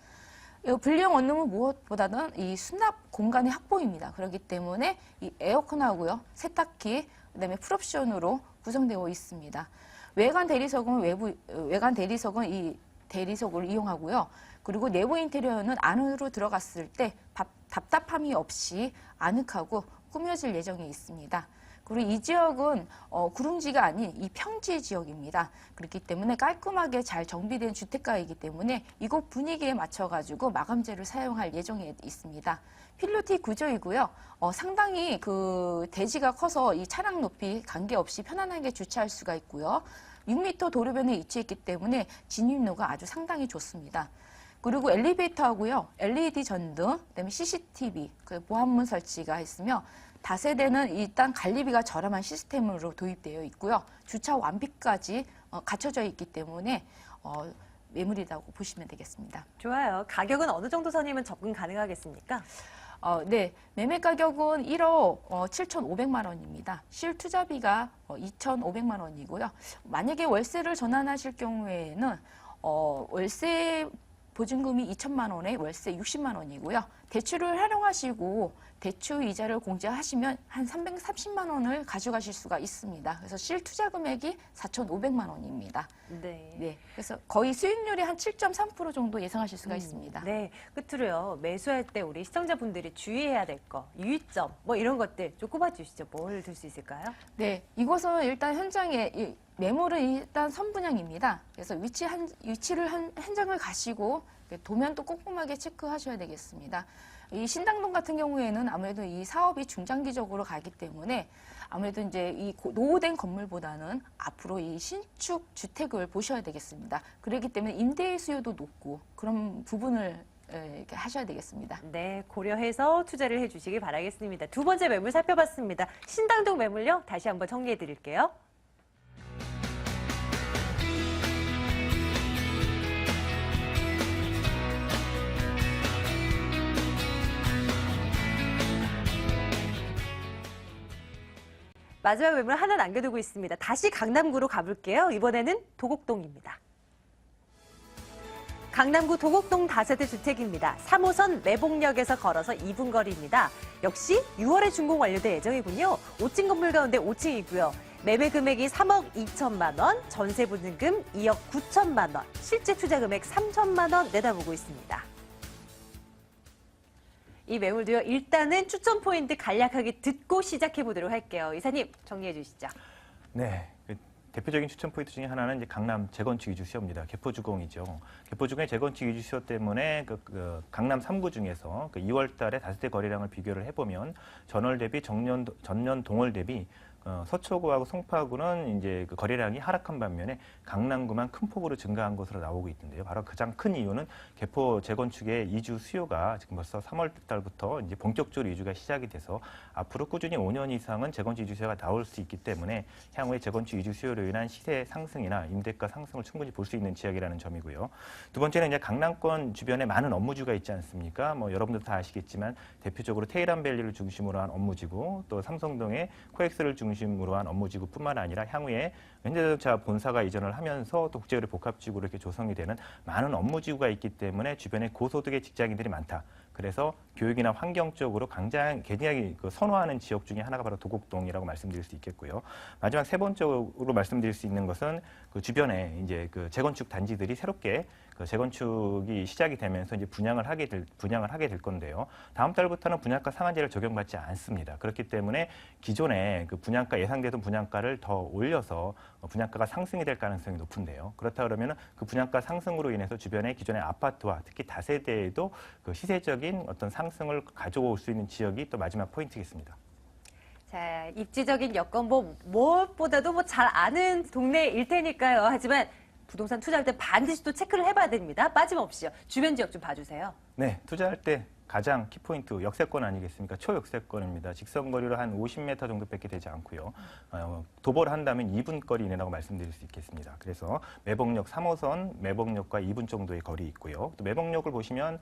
이 분리형 원룸은 무엇보다는 이 수납 공간의 확보입니다. 그렇기 때문에 이 에어컨하고요, 세탁기, 그다음에 풀옵션으로 구성되어 있습니다. 외관 대리석은 이 대리석을 이용하고요. 그리고 내부 인테리어는 안으로 들어갔을 때 답답함이 없이 아늑하고 꾸며질 예정이 있습니다. 그리고 이 지역은 구릉지가 아닌 이 평지 지역입니다. 그렇기 때문에 깔끔하게 잘 정비된 주택가이기 때문에 이곳 분위기에 맞춰가지고 마감재를 사용할 예정이 있습니다. 필로티 구조이고요. 상당히 그 대지가 커서 이 차량 높이 관계없이 편안하게 주차할 수가 있고요. 6m 도로변에 위치했기 때문에 진입로가 아주 상당히 좋습니다. 그리고 엘리베이터하고요, LED 전등, 그다음에 CCTV, 그 보안문 설치가 있으며 다세대는 일단 관리비가 저렴한 시스템으로 도입되어 있고요. 주차 완비까지 갖춰져 있기 때문에 매물이라고 보시면 되겠습니다. 좋아요. 가격은 어느 정도 선이면 접근 가능하겠습니까? 네, 매매 가격은 1억 7,500만 원입니다. 실투자비가 2,500만 원이고요. 만약에 월세를 전환하실 경우에는 월세 보증금이 2천만 원에 월세 60만 원이고요. 대출을 활용하시고 대출 이자를 공제하시면 한 330만 원을 가져가실 수가 있습니다. 그래서 실투자 금액이 4,500만 원입니다. 네. 네, 그래서 거의 수익률이 한 7.3% 정도 예상하실 수가 있습니다. 네. 끝으로요. 매수할 때 우리 시청자분들이 주의해야 될 거, 유의점, 뭐 이런 것들 좀 꼽아주시죠. 뭘 들 수 있을까요? 네, 이곳은 일단 현장에 매물은 일단 선분양입니다. 그래서 위치를 현장을 가시고 도면도 꼼꼼하게 체크하셔야 되겠습니다. 이 신당동 같은 경우에는 아무래도 이 사업이 중장기적으로 가기 때문에 아무래도 이제 이 노후된 건물보다는 앞으로 이 신축 주택을 보셔야 되겠습니다. 그렇기 때문에 임대 수요도 높고 그런 부분을 이렇게 하셔야 되겠습니다. 네, 고려해서 투자를 해주시기 바라겠습니다. 두 번째 매물 살펴봤습니다. 신당동 매물요. 다시 한번 정리해 드릴게요. 마지막 매물 하나 남겨두고 있습니다. 다시 강남구로 가볼게요. 이번에는 도곡동입니다. 강남구 도곡동 다세대 주택입니다. 3호선 매봉역에서 걸어서 2분 거리입니다. 역시 6월에 준공 완료될 예정이군요. 5층 건물 가운데 5층이고요. 매매 금액이 3억 2천만 원, 전세 보증금 2억 9천만 원, 실제 투자 금액 3천만 원 내다보고 있습니다. 이 매물도요. 일단은 추천 포인트 간략하게 듣고 시작해 보도록 할게요. 이사님 정리해 주시죠. 네. 대표적인 추천 포인트 중에 하나는 이제 강남 재건축 이주 수요입니다. 개포주공이죠. 개포주공의 재건축 이주 수요 때문에 강남 3구 중에서 2월 달에 다세대 거래량을 비교를 해보면 전월 대비 전년 동월 대비 서초구하고 송파구는 이제 그 거래량이 하락한 반면에 강남구만 큰 폭으로 증가한 것으로 나오고 있는데요. 바로 가장 큰 이유는 개포 재건축의 이주 수요가 지금 벌써 3월 달부터 이제 본격적으로 이주가 시작이 돼서 앞으로 꾸준히 5년 이상은 재건축 이주 수요가 나올 수 있기 때문에 향후에 재건축 이주 수요로 인한 시세 상승이나 임대가 상승을 충분히 볼 수 있는 지역이라는 점이고요. 두 번째는 이제 강남권 주변에 많은 업무지구가 있지 않습니까? 뭐 여러분들 다 아시겠지만 대표적으로 테일함밸리를 중심으로 한 업무지구, 또 삼성동의 코엑스를 중심으로 한 업무지구뿐만 아니라 향후에 현대자동차 본사가 이전을 하면서 또 국제거래 복합지구로 이렇게 조성이 되는 많은 업무지구가 있기 때문에 주변에 고소득의 직장인들이 많다. 그래서 교육이나 환경 쪽으로 굉장히 선호하는 지역 중에 하나가 바로 도곡동이라고 말씀드릴 수 있겠고요. 마지막 세 번째로 말씀드릴 수 있는 것은 그 주변에 이제 그 재건축 단지들이 새롭게 그 재건축이 시작이 되면서 이제 분양을 하게 될 건데요. 다음 달부터는 분양가 상한제를 적용받지 않습니다. 그렇기 때문에 기존에 그 분양가 예상되던 분양가를 더 올려서 분양가가 상승이 될 가능성이 높은데요. 그렇다 그러면 그 분양가 상승으로 인해서 주변의 기존의 아파트와 특히 다세대에도 그 시세적인 어떤 상승을 가져올 수 있는 지역이 또 마지막 포인트겠습니다. 자, 입지적인 여건 무엇보다도 잘 아는 동네일 테니까요. 하지만 부동산 투자할 때 반드시 또 체크를 해봐야 됩니다. 빠짐없이요. 주변 지역 좀 봐주세요. 네, 투자할 때 가장 키포인트 역세권 아니겠습니까? 초역세권입니다. 직선거리로 한 50m 정도밖에 되지 않고요. 도보를 한다면 2분 거리 이내라고 말씀드릴 수 있겠습니다. 그래서 매봉역 3호선, 매봉역과 2분 정도의 거리 있고요. 또 매봉역을 보시면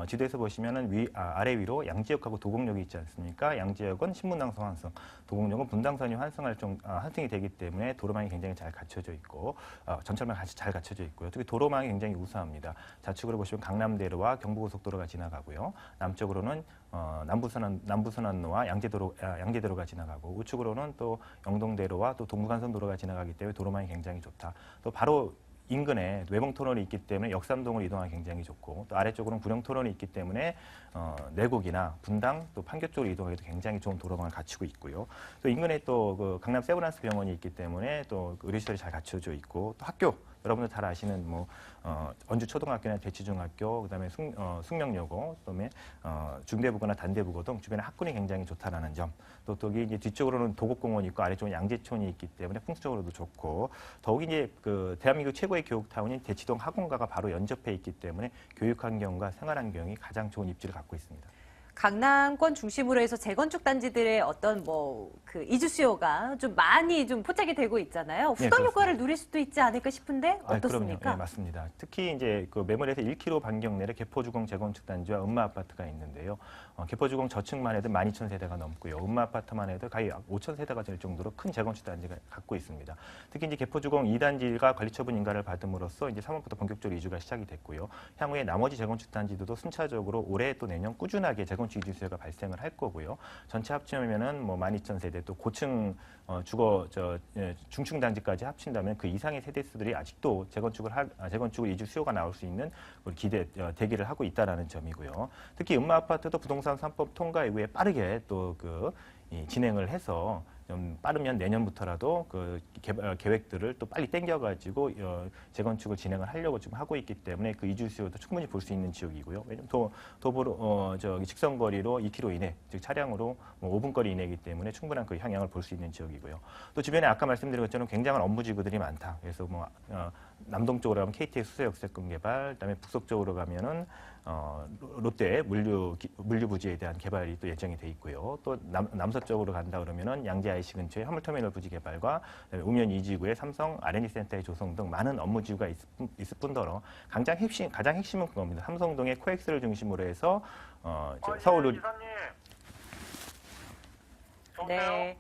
지도에서 보시면은 아래 위로 양지역하고 도곡역이 있지 않습니까? 양지역은 신분당선 환승, 도곡역은 분당선이 환승이 되기 때문에 도로망이 굉장히 잘 갖춰져 있고 전철망이 잘 갖춰져 있고요. 특히 도로망이 굉장히 우수합니다. 좌측으로 보시면 강남대로와 경부고속도로가 지나가고요. 남쪽으로는 남부순환로와 양재대로가 지나가고 우측으로는 또 영동대로와 또 동부간선도로가 지나가기 때문에 도로망이 굉장히 좋다. 또 바로 인근에 외봉터널이 있기 때문에 역삼동을 이동하기 굉장히 좋고 또 아래쪽으로는 구룡터널이 있기 때문에 내곡이나 분당 또 판교 쪽으로 이동하기도 굉장히 좋은 도로망을 갖추고 있고요. 또 인근에 또 그 강남 세브란스 병원이 있기 때문에 또 의료시설이 잘 갖춰져 있고 또 학교 여러분들 잘 아시는 언주 초등학교나 대치중학교, 그다음에 숙명여고, 그다음에 중대부고나 단대부고 등 주변에 학군이 굉장히 좋다라는 점. 또 여기 이제 뒤쪽으로는 도곡공원이 있고 아래쪽은 양재촌이 있기 때문에 풍수적으로도 좋고 더욱이 이제 그 대한민국 최고의 교육타운인 대치동 학원가가 바로 연접해 있기 때문에 교육 환경과 생활 환경이 가장 좋은 입지를 갖고 있습니다. 강남권 중심으로 해서 재건축 단지들의 어떤 그 이주 수요가 좀 많이 좀 포착이 되고 있잖아요. 후광 네, 효과를 누릴 수도 있지 않을까 싶은데 어떻습니까? 그럼요. 네, 맞습니다. 특히 이제 그 매물에서 1km 반경 내에 개포주공 재건축 단지와 음마 아파트가 있는데요. 개포주공 저층만 해도 12,000세대가 넘고요. 음마 아파트만 해도 거의 5,000세대가 될 정도로 큰 재건축 단지가 갖고 있습니다. 특히 이제 개포주공 2단지가 관리처분 인가를 받음으로써 이제 3월부터 본격적으로 이주가 시작이 됐고요. 향후에 나머지 재건축 단지들도 순차적으로 올해 또 내년 꾸준하게 재건축 이주 수요가 발생을 할 거고요. 전체 합치면은 12,000세대 또 고층 중층 단지까지 합친다면 그 이상의 세대 수들이 아직도 재건축을 이주 수요가 나올 수 있는 대기를 하고 있다라는 점이고요. 특히 음마 아파트도 부동산 3법 통과 이후에 빠르게 또 진행을 해서 좀 빠르면 내년부터라도 그 계획들을 또 빨리 땡겨가지고 재건축을 진행을 하려고 지금 하고 있기 때문에 그 이주 수요도 충분히 볼 수 있는 지역이고요. 왜냐면 도보로 직선거리로 2km 이내, 즉 차량으로 5분 거리 이내이기 때문에 충분한 그 향양을 볼 수 있는 지역이고요. 또 주변에 아까 말씀드린 것처럼 굉장한 업무지구들이 많다. 그래서 남동쪽으로 가면 KTX 수서역세권 개발, 그다음에 북서쪽으로 가면은 롯데 물류 부지에 대한 개발이 또 예정이 돼 있고요. 또 남서쪽으로 간다 그러면은 양재 IC 근처에 화물터미널 부지 개발과 우면 2지구의 삼성 R&D 센터의 조성 등 많은 업무지구가 있을 뿐더러 가장 핵심은 그겁니다. 삼성동의 코엑스를 중심으로 해서 서울로 네.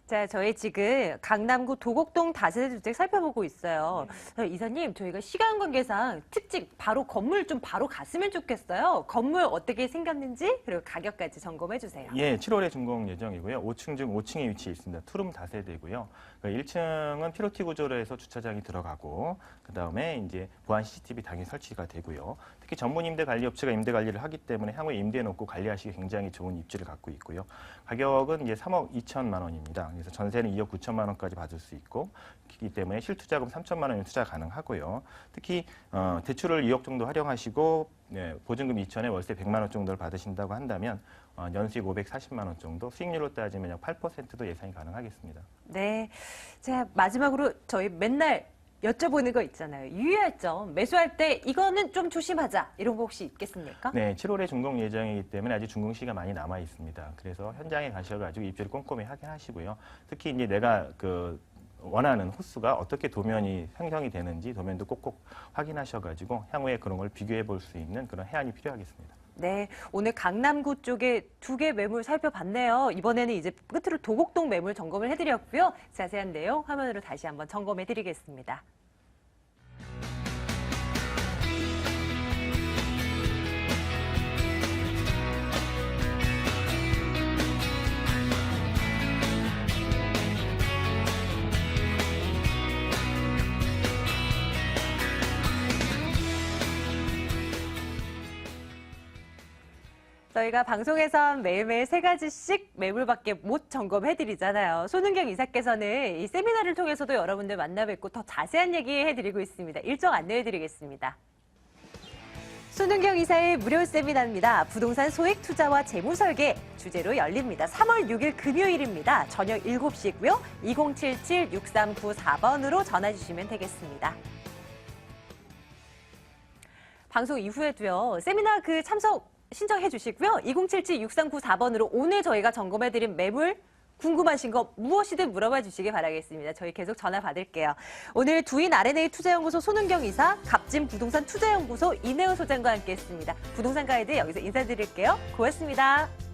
자, 저희 지금 강남구 도곡동 다세대 주택 살펴보고 있어요. 이사님, 저희가 시간 관계상 특집 바로 건물 좀 바로 갔으면 좋겠어요. 건물 어떻게 생겼는지 그리고 가격까지 점검해 주세요. 예, 7월에 준공 예정이고요. 5층 중 5층에 위치해 있습니다. 투룸 다세대고요. 1층은 피로티 구조로 해서 주차장이 들어가고 그다음에 이제 보안 CCTV 당연히 설치가 되고요. 특히 전문 임대 관리 업체가 임대 관리를 하기 때문에 향후에 임대해 놓고 관리하시기 굉장히 좋은 입지를 갖고 있고요. 가격은 이제 3억 2천만 원입니다. 그래서 전세는 2억 9천만 원까지 받을 수 있고 그렇기 때문에 실투자금 3천만 원 투자 가능하고요. 특히 대출을 2억 정도 활용하시고 보증금 2천에 월세 100만 원 정도를 받으신다고 한다면 연수익 540만 원 정도, 수익률로 따지면 약 8%도 예상이 가능하겠습니다. 네. 자, 마지막으로 저희 맨날 여쭤보는 거 있잖아요. 유의할 점, 매수할 때 이거는 좀 조심하자. 이런 거 혹시 있겠습니까? 네, 7월에 준공 예정이기 때문에 아직 준공 시기가 많이 남아 있습니다. 그래서 현장에 가셔가지고 입지를 꼼꼼히 확인하시고요. 특히 이제 내가 원하는 호수가 어떻게 도면이 형성이 되는지 도면도 꼭꼭 확인하셔가지고 향후에 그런 걸 비교해 볼 수 있는 그런 해안이 필요하겠습니다. 네, 오늘 강남구 쪽에 2개 매물 살펴봤네요. 이번에는 이제 끝으로 도곡동 매물 점검을 해드렸고요. 자세한 내용 화면으로 다시 한번 점검해드리겠습니다. 저희가 방송에선 매일매일 3가지씩 매물밖에 못 점검해드리잖아요. 손은경 이사께서는 이 세미나를 통해서도 여러분들 만나 뵙고 더 자세한 얘기 해드리고 있습니다. 일정 안내해드리겠습니다. 손은경 이사의 무료 세미나입니다. 부동산 소액 투자와 재무 설계 주제로 열립니다. 3월 6일 금요일입니다. 저녁 7시고요. 2077-6394번으로 전화 주시면 되겠습니다. 방송 이후에도요. 세미나 참석 신청해 주시고요. 2077-6394번으로 오늘 저희가 점검해드린 매물 궁금하신 거 무엇이든 물어봐 주시기 바라겠습니다. 저희 계속 전화 받을게요. 오늘 두인 R&A 투자연구소 손은경 이사, 갑진 부동산 투자연구소 이내우 소장과 함께했습니다. 부동산 가이드 여기서 인사드릴게요. 고맙습니다.